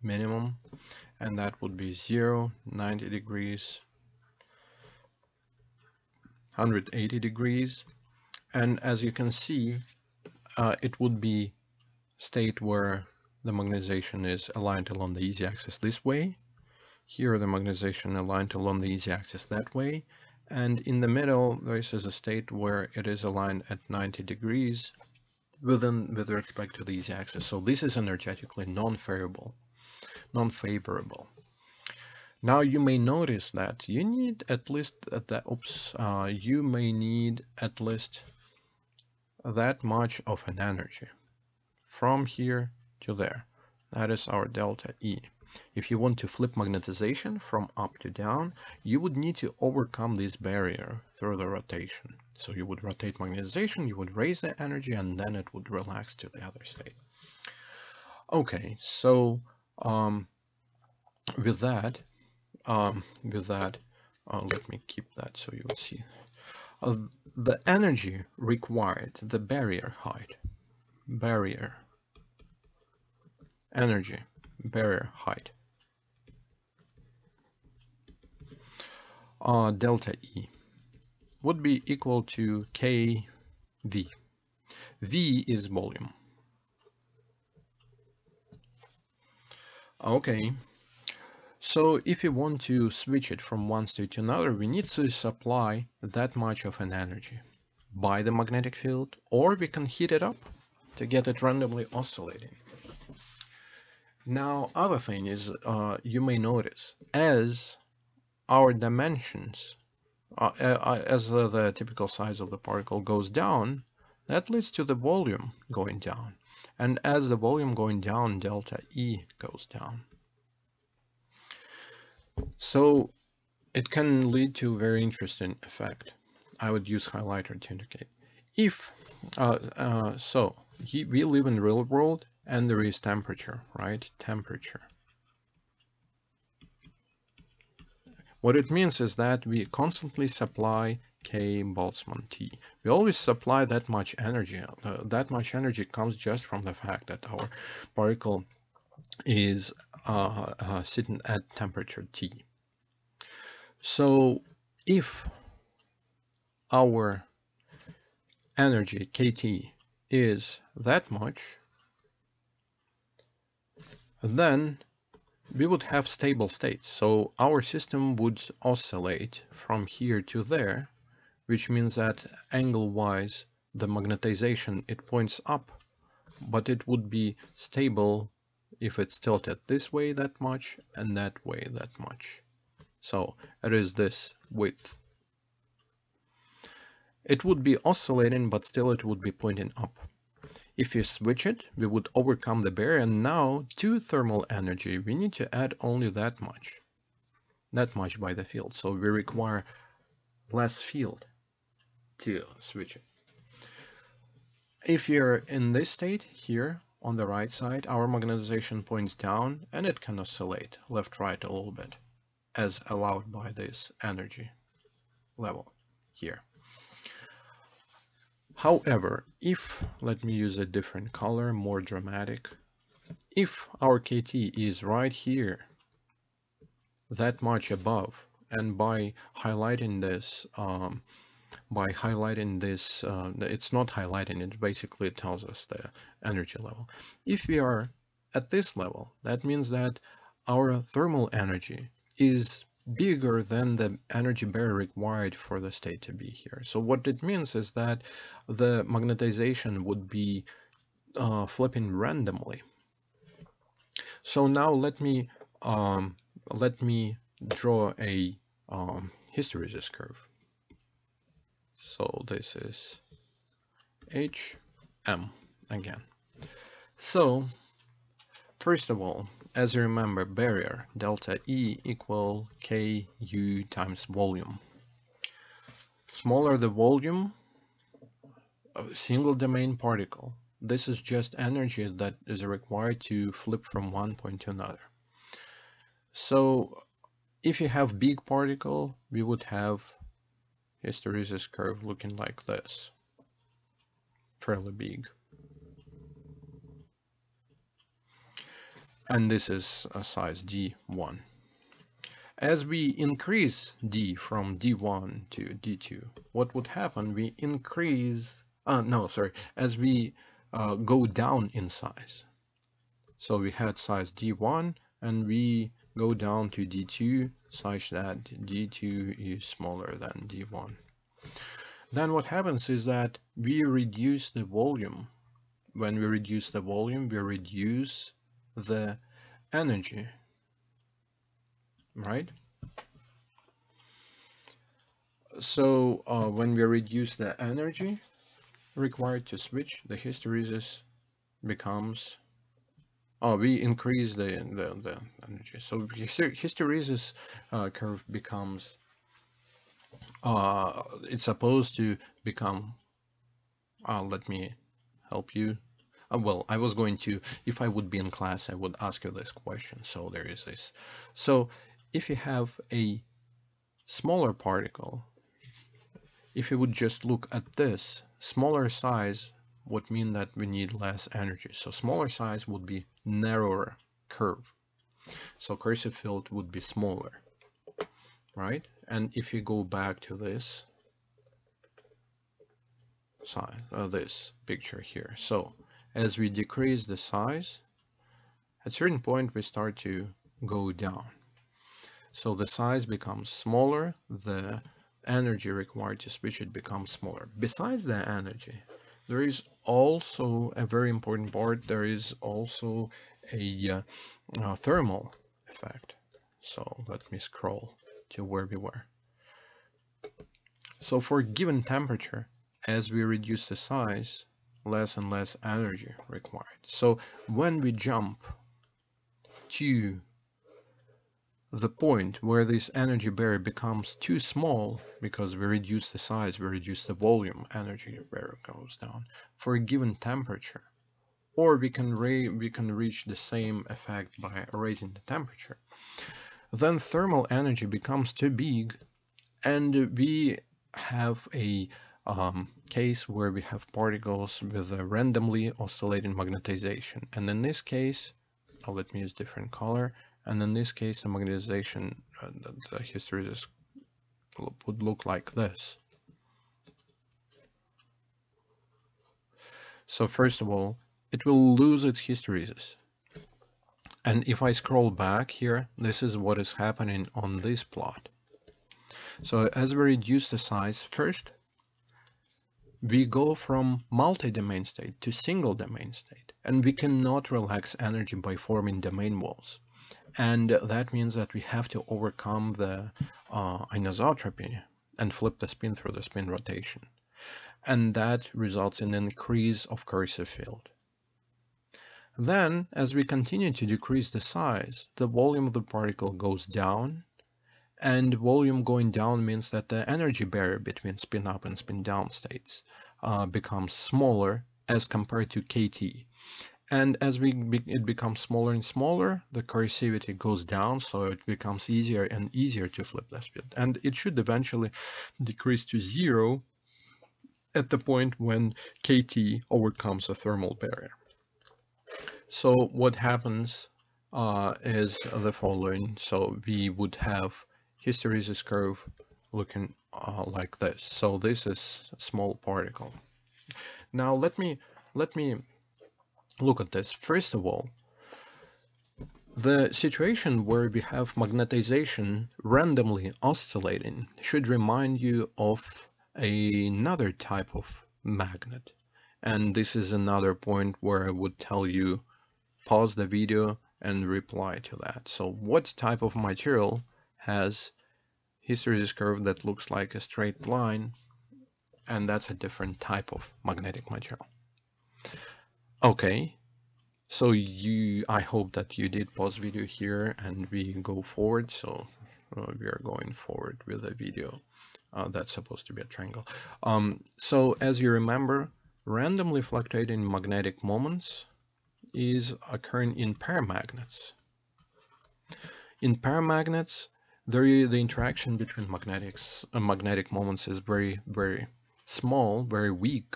minimum, and that would be 0, 90 degrees, 180 degrees. And as you can see, it would be state where the magnetization is aligned along the easy axis this way. Here the magnetization aligned along the easy axis that way. And in the middle, this is a state where it is aligned at 90 degrees with respect to the easy axis. So this is energetically non-favorable. Now you may notice that you need at least you may need at least that much of an energy from here to there. That is our delta E. If you want to flip magnetization from up to down, you would need to overcome this barrier through the rotation. So you would rotate magnetization, you would raise the energy, and then it would relax to the other state. Okay, so with that, let me keep that so you will see. The energy required, the barrier height, energy, barrier height, delta E would be equal to kV. V is volume. Okay, so if you want to switch it from one state to another, we need to supply that much of an energy by the magnetic field, or we can heat it up to get it randomly oscillating. Now, other thing is, you may notice, as our dimensions, as the typical size of the particle goes down, that leads to the volume going down. And as the volume going down, delta E goes down. So it can lead to a very interesting effect. I would use highlighter to indicate. If, we live in the real world and there is temperature, right? Temperature. What it means is that we constantly supply K Boltzmann T. We always supply that much energy. That much energy comes just from the fact that our particle is sitting at temperature T. So if our energy KT is that much, then we would have stable states. So our system would oscillate from here to there, which means that angle-wise, the magnetization, it points up, but it would be stable if it's tilted this way that much and that way that much. So it is this width. It would be oscillating, but still it would be pointing up. If you switch it, we would overcome the barrier, and now to thermal energy, we need to add only that much by the field. So we require less field to switch it. If you're in this state here on the right side, our magnetization points down and it can oscillate left-right a little bit as allowed by this energy level here. However, if, let me use a different color, more dramatic, if our KT is right here, that much above, and by highlighting this by highlighting this. It's not highlighting, it basically tells us the energy level. If we are at this level, that means that our thermal energy is bigger than the energy barrier required for the state to be here. So what it means is that the magnetization would be flipping randomly. So now let me draw a hysteresis curve. So this is HM again. So first of all, as you remember, barrier delta E equal KU times volume. Smaller the volume, a single domain particle. This is just energy that is required to flip from one point to another. So if you have big particle, we would have hysteresis curve looking like this, fairly big. And this is a size D1. As we increase D from D1 to D2, what would happen? We increase, as we go down in size. So we had size D1 and we go down to D2 such that D2 is smaller than D1. Then what happens is that we reduce the volume. When we reduce the volume, we reduce the energy, right? So when we reduce the energy required to switch, the hysteresis becomes, we increase the energy. So hysteresis curve becomes, it's supposed to become, let me help you. Well, I was going to, if I would be in class, I would ask you this question. So there is this. So if you have a smaller particle, if you would just look at this, smaller size would mean that we need less energy. So smaller size would be narrower curve. So coercive field would be smaller, right? And if you go back to this side, this picture here, so as we decrease the size, at a certain point we start to go down. So the size becomes smaller, the energy required to switch it becomes smaller. Besides the energy, there is also a very important part. There is also a thermal effect. So let me scroll to where we were. So for a given temperature, as we reduce the size, less and less energy required. So when we jump to the point where this energy barrier becomes too small, because we reduce the size, we reduce the volume, energy barrier goes down for a given temperature, or we can reach the same effect by raising the temperature. Then thermal energy becomes too big, and we have a case where we have particles with a randomly oscillating magnetization. And in this case, let me use different color. And in this case, the magnetization, the hysteresis would look like this. So first of all, it will lose its hysteresis. And if I scroll back here, this is what is happening on this plot. So as we reduce the size, first, we go from multi-domain state to single domain state, and we cannot relax energy by forming domain walls. And that means that we have to overcome the anisotropy and flip the spin through the spin rotation. And that results in an increase of coercive field. Then, as we continue to decrease the size, the volume of the particle goes down, and volume going down means that the energy barrier between spin up and spin down states becomes smaller as compared to KT. And as it becomes smaller and smaller, the coercivity goes down, so it becomes easier and easier to flip the spin. And it should eventually decrease to 0 at the point when KT overcomes a thermal barrier. So what happens is the following. So we would have hysteresis curve looking like this. So this is a small particle. Now let me look at this. First of all, the situation where we have magnetization randomly oscillating should remind you of another type of magnet. And this is another point where I would tell you pause the video and reply to that. So what type of material has hysteresis curve that looks like a straight line, and that's a different type of magnetic material. Okay, so I hope that you did pause video here and we go forward. So we are going forward with the video. That's supposed to be a triangle. So as you remember, randomly fluctuating magnetic moments is occurring in paramagnets. In paramagnets, the interaction between magnetic moments is very, very small, very weak,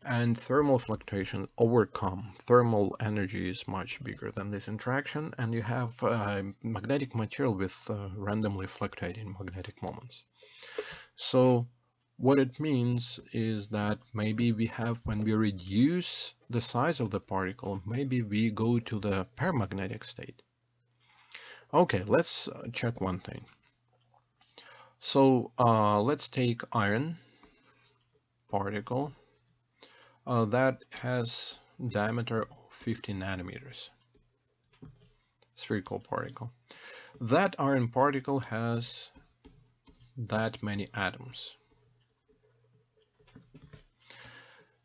and thermal fluctuations overcome. Thermal energy is much bigger than this interaction, and you have magnetic material with randomly fluctuating magnetic moments. So what it means is that maybe we have, when we reduce the size of the particle, maybe we go to the paramagnetic state. Okay, let's check one thing. So let's take iron particle that has diameter of 50 nanometers, spherical particle. That iron particle has that many atoms.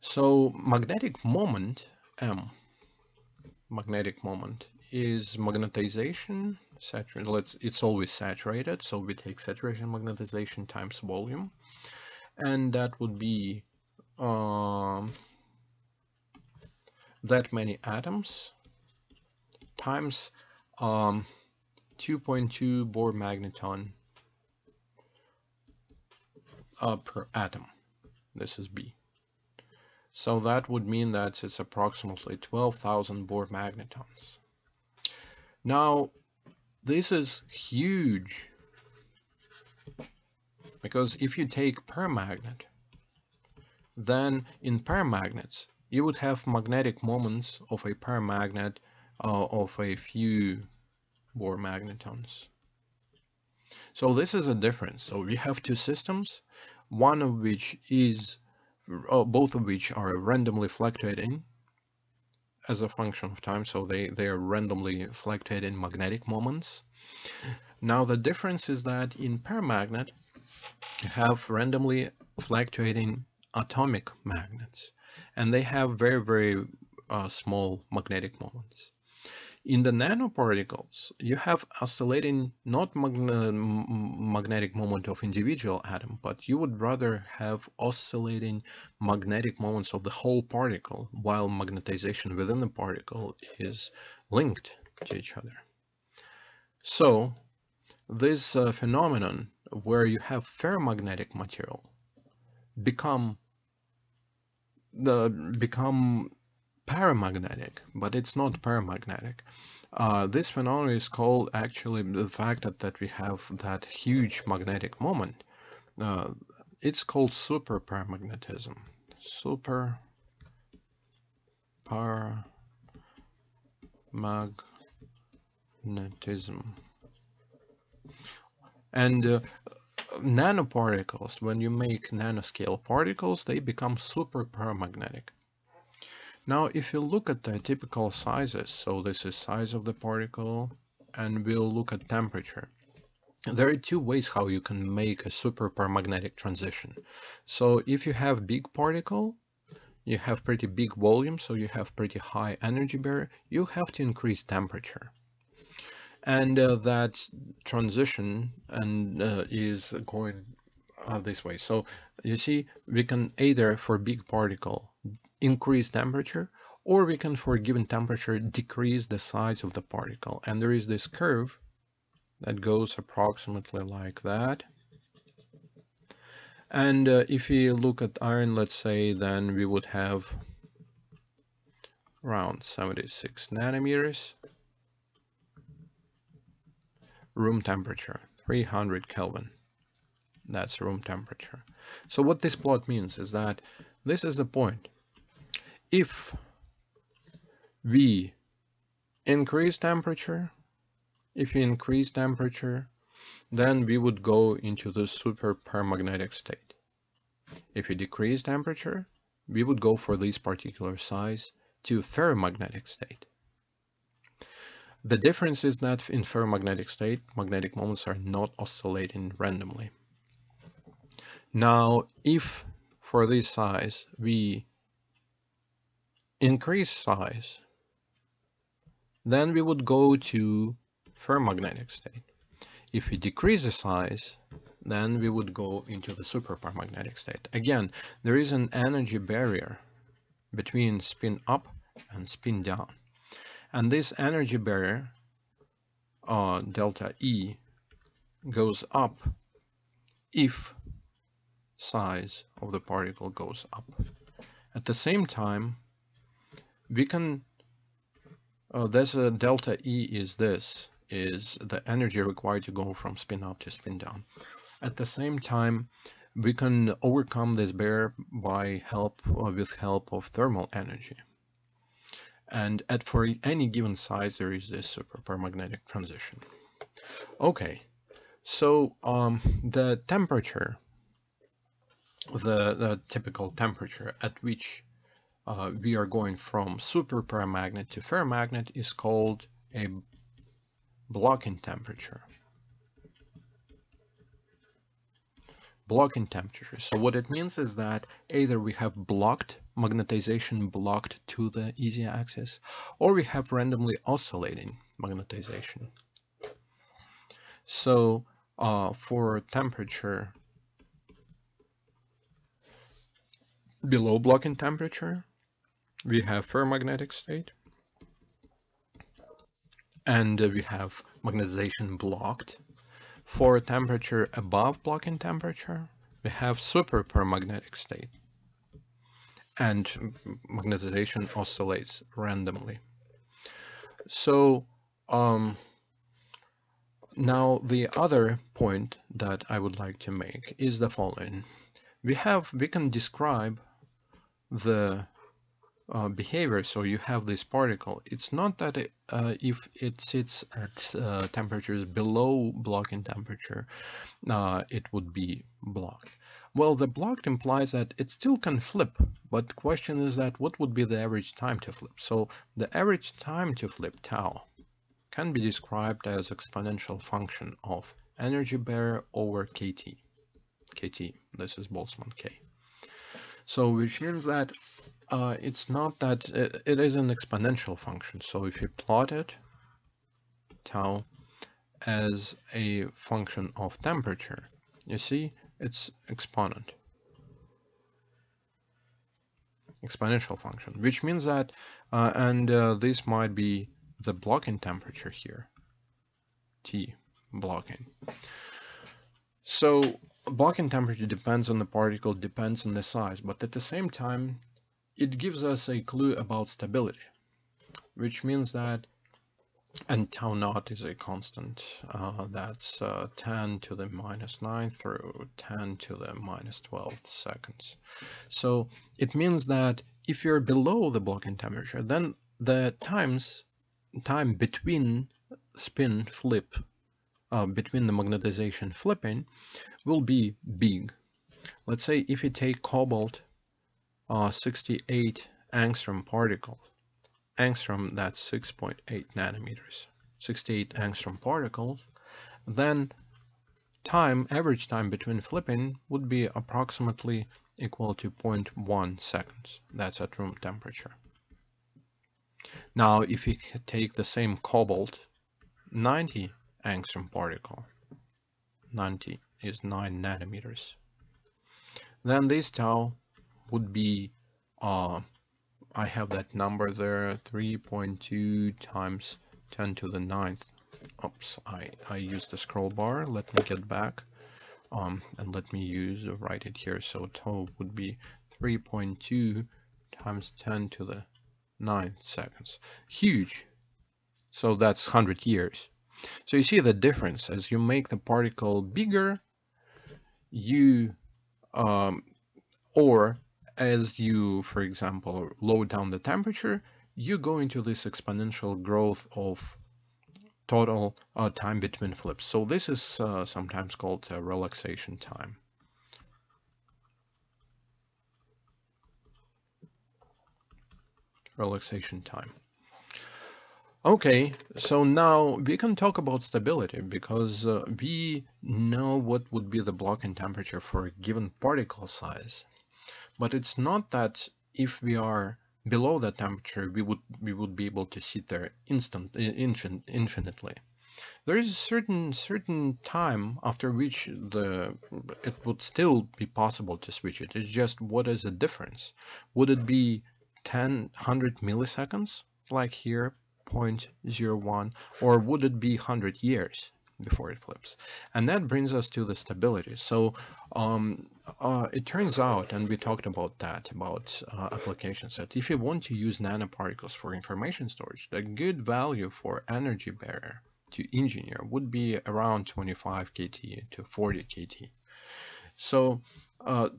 So magnetic moment, M, magnetic moment, is magnetization, it's always saturated, so we take saturation magnetization times volume, and that would be that many atoms times 2.2 Bohr magneton per atom. This is B. So that would mean that it's approximately 12,000 Bohr magnetons. Now, this is huge, because if you take paramagnet, then in paramagnets, you would have magnetic moments of a paramagnet of a few Bohr magnetons. So this is a difference. So we have two systems, one of which is, both of which are randomly fluctuating as a function of time. So they are randomly fluctuating magnetic moments. Now the difference is that in paramagnet, you have randomly fluctuating atomic magnets, and they have very, very small magnetic moments. In the nanoparticles, you have oscillating not magnetic moment of individual atom, but you would rather have oscillating magnetic moments of the whole particle, while magnetization within the particle is linked to each other. So this phenomenon where you have ferromagnetic material become paramagnetic, but it's not paramagnetic. This phenomenon is called actually the fact that we have that huge magnetic moment. It's called super paramagnetism. Super paramagnetism. And nanoparticles, when you make nanoscale particles, they become super paramagnetic. Now, if you look at the typical sizes, so this is size of the particle, and we'll look at temperature. There are two ways how you can make a super paramagnetic transition. So if you have big particle, you have pretty big volume, so you have pretty high energy barrier, you have to increase temperature. And that transition is going this way. So you see, we can either for big particle increase temperature, or we can for a given temperature decrease the size of the particle. And there is this curve that goes approximately like that. And if we look at iron, let's say, then we would have around 76 nanometers. Room temperature 300 Kelvin. That's room temperature. So what this plot means is that this is the point. If we increase temperature, then we would go into the super paramagnetic state. If we decrease temperature, we would go for this particular size to ferromagnetic state. The difference is that in ferromagnetic state, magnetic moments are not oscillating randomly. Now, if for this size we increase size, then we would go to ferromagnetic state. If we decrease the size, then we would go into the superparamagnetic state. Again, there is an energy barrier between spin up and spin down. And this energy barrier, delta E, goes up if size of the particle goes up. At the same time, we can, there's a delta E is the energy required to go from spin up to spin down. At the same time, we can overcome this barrier by with help of thermal energy. And for any given size, there is this superparamagnetic transition. Okay, so the temperature, the typical temperature at which we are going from superparamagnet to ferromagnet is called a blocking temperature. Blocking temperature. So what it means is that either we have blocked magnetization blocked to the easy axis, or we have randomly oscillating magnetization. So for temperature below blocking temperature, we have ferromagnetic state, and we have magnetization blocked. For temperature above blocking temperature, we have superparamagnetic state, and magnetization oscillates randomly. So now the other point that I would like to make is the following. We can describe the behavior. So you have this particle. It's not that if it sits at temperatures below blocking temperature, it would be blocked. Well, the blocked implies that it still can flip, but the question is that what would be the average time to flip? So the average time to flip, tau, can be described as exponential function of energy barrier over kT. kT, this is Boltzmann K. So which means that it's not that it is an exponential function. So if you plot it, tau, as a function of temperature, you see it's exponential function, which means that, this might be the blocking temperature here, T blocking. So blocking temperature depends on the particle, depends on the size, but at the same time, it gives us a clue about stability, which means that, and tau naught is a constant, that's 10 to the minus 9 through 10 to the minus 12 seconds. So it means that if you're below the blocking temperature, then the time between spin flip, between the magnetization flipping, will be big. Let's say if you take cobalt 68 angstrom particle, angstrom, that's 6.8 nanometers, 68 angstrom particles, then average time between flipping would be approximately equal to 0.1 seconds. That's at room temperature. Now, if you take the same cobalt 90 angstrom particle, 90 is 9 nanometers, then this tau would be, I have that number there, 3.2 times 10 to the 9th. Oops, I used the scroll bar. Let me get back, and let me write it here. So tau would be 3.2 times 10 to the 9th seconds. Huge. So that's 100 years. So you see the difference. As you make the particle bigger, you um, or as you, for example, lower down the temperature, you go into this exponential growth of total time between flips. So this is sometimes called relaxation time. Relaxation time. Okay, so now we can talk about stability because we know what would be the blocking temperature for a given particle size. But it's not that if we are below that temperature, we would be able to sit there infinitely. There is a certain time after which it would still be possible to switch it. It's just what is the difference? Would it be 100 milliseconds like here, 0.01, or would it be 100 years before it flips? And that brings us to the stability. So it turns out, and we talked about that, about applications, that if you want to use nanoparticles for information storage, the good value for energy barrier to engineer would be around 25 kT to 40 kT. So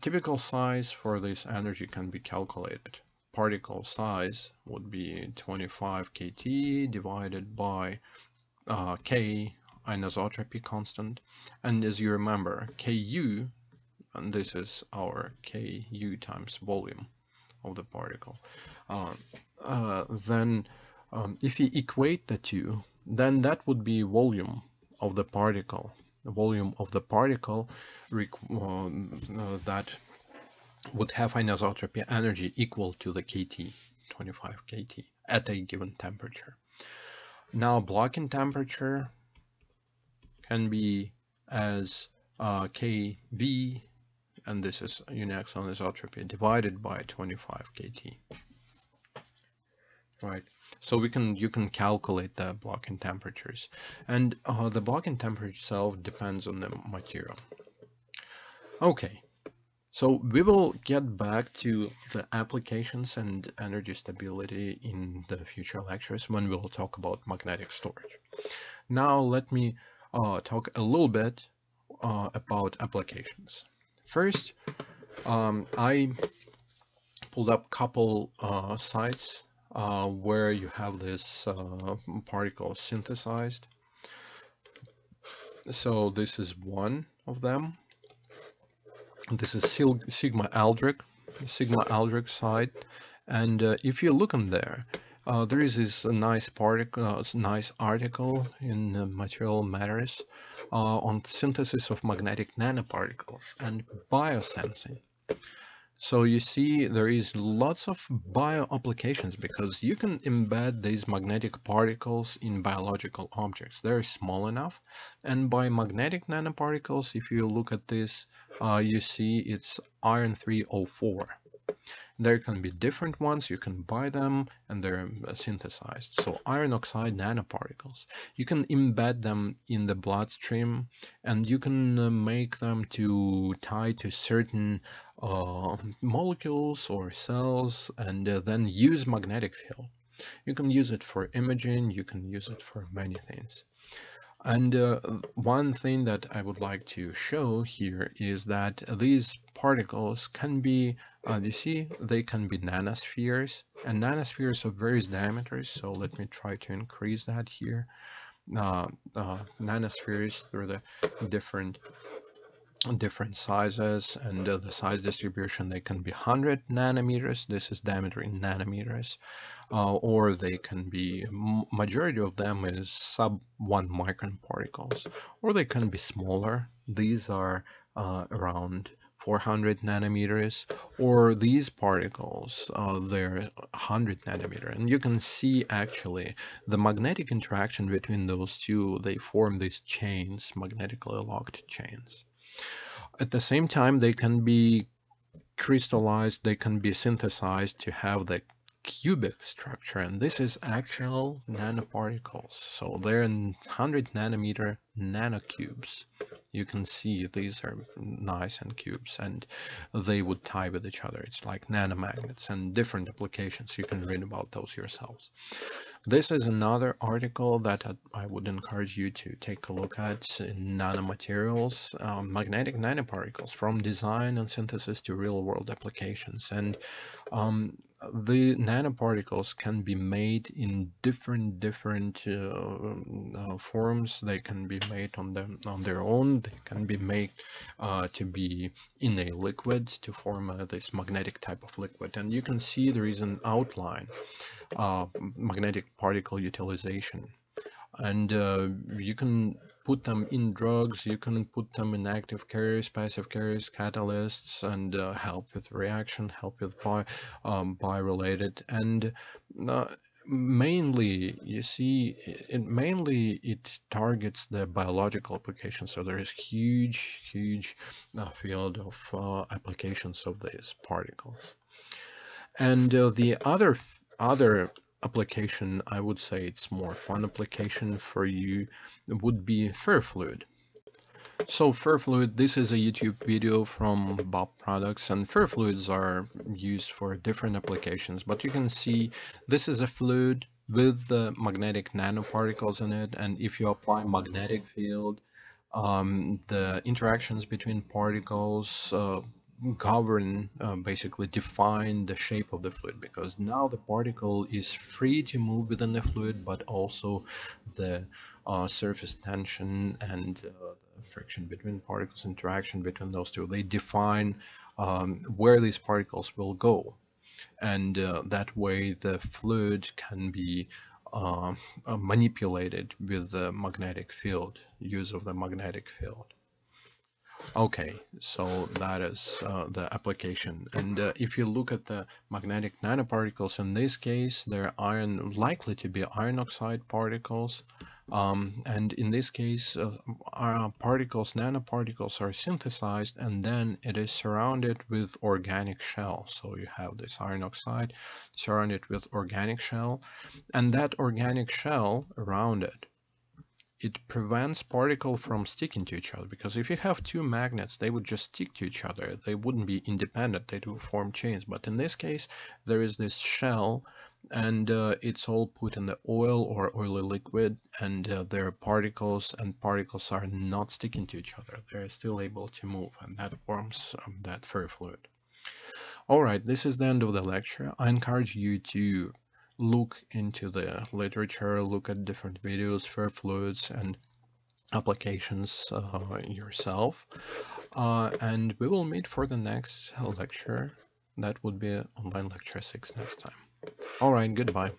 typical size for this energy can be calculated. Particle size would be 25 kT divided by K anisotropy constant. And as you remember, Ku, and this is our Ku times volume of the particle. Then if you equate the two, then that would be volume of the particle. The volume of the particle that would have anisotropy energy equal to the kT, 25 kT, at a given temperature. Now blocking temperature can be as kV, and this is uniaxial anisotropy, divided by 25 kT. Right. So you can calculate the blocking temperatures, and the blocking temperature itself depends on the material. Okay. So we will get back to the applications and energy stability in the future lectures when we'll talk about magnetic storage. Now let me talk a little bit about applications. First, I pulled up a couple sites where you have this particle synthesized. So this is one of them. This is Sigma Aldrich site, and if you look in there, there is this nice article in Material Matters on synthesis of magnetic nanoparticles and biosensing. So you see there is lots of bio applications because you can embed these magnetic particles in biological objects. They're small enough, and by magnetic nanoparticles, if you look at this, you see it's iron 304. There can be different ones, you can buy them, and they're synthesized. So iron oxide nanoparticles, you can embed them in the bloodstream, and you can make them to tie to certain molecules or cells, and then use magnetic field. You can use it for imaging, you can use it for many things. And one thing that I would like to show here is that these particles can be, you see, they can be nanospheres, and nanospheres of various diameters. So let me try to increase that here. Nanospheres through the different sizes, and the size distribution, they can be 100 nanometers. This is diameter in nanometers, or they can be, majority of them is sub 1 micron particles, or they can be smaller. These are around 400 nanometers, or these particles, they're 100 nanometer. And you can see actually the magnetic interaction between those two, they form these chains, magnetically locked chains. At the same time, they can be crystallized, they can be synthesized to have the cubic structure, and this is actual nanoparticles. So they're in 100 nanometer nanocubes. You can see these are nice and cubes, and they would tie with each other. It's like nanomagnets and different applications. You can read about those yourselves. This is another article that I would encourage you to take a look at in nanomaterials, magnetic nanoparticles from design and synthesis to real-world applications. And the nanoparticles can be made in different forms. They can be made on their own. They can be made to be in a liquid to form this magnetic type of liquid. And you can see there is an outline. Magnetic particle utilization, and you can put them in drugs, you can put them in active carriers, passive carriers, catalysts, and help with reaction, help with bi-related, and mainly you see it targets the biological application. So there is huge field of applications of these particles. And the other application, I would say it's more fun application for you, would be ferrofluid. So ferrofluid, this is a YouTube video from Bob Products, and ferrofluids are used for different applications, but you can see this is a fluid with the magnetic nanoparticles in it, and if you apply magnetic field, the interactions between particles govern, basically define the shape of the fluid, because now the particle is free to move within the fluid, but also the surface tension and friction between particles, interaction between those two, they define where these particles will go, and that way the fluid can be manipulated with the magnetic field, use of the magnetic field. Okay, so that is the application. And if you look at the magnetic nanoparticles, in this case, they're likely to be iron oxide particles. And in this case, nanoparticles are synthesized, and then it is surrounded with organic shell. So you have this iron oxide surrounded with organic shell, and that organic shell around it prevents particles from sticking to each other, because if you have two magnets, they would just stick to each other. They wouldn't be independent. They do form chains. But in this case, there is this shell, and it's all put in the oil or oily liquid, and there are particles, and particles are not sticking to each other. They're still able to move, and that forms that ferrofluid. All right, this is the end of the lecture. I encourage you to look into the literature, look at different videos, ferrofluids, and applications yourself. And we will meet for the next lecture. That would be online lecture 6 next time. All right, goodbye.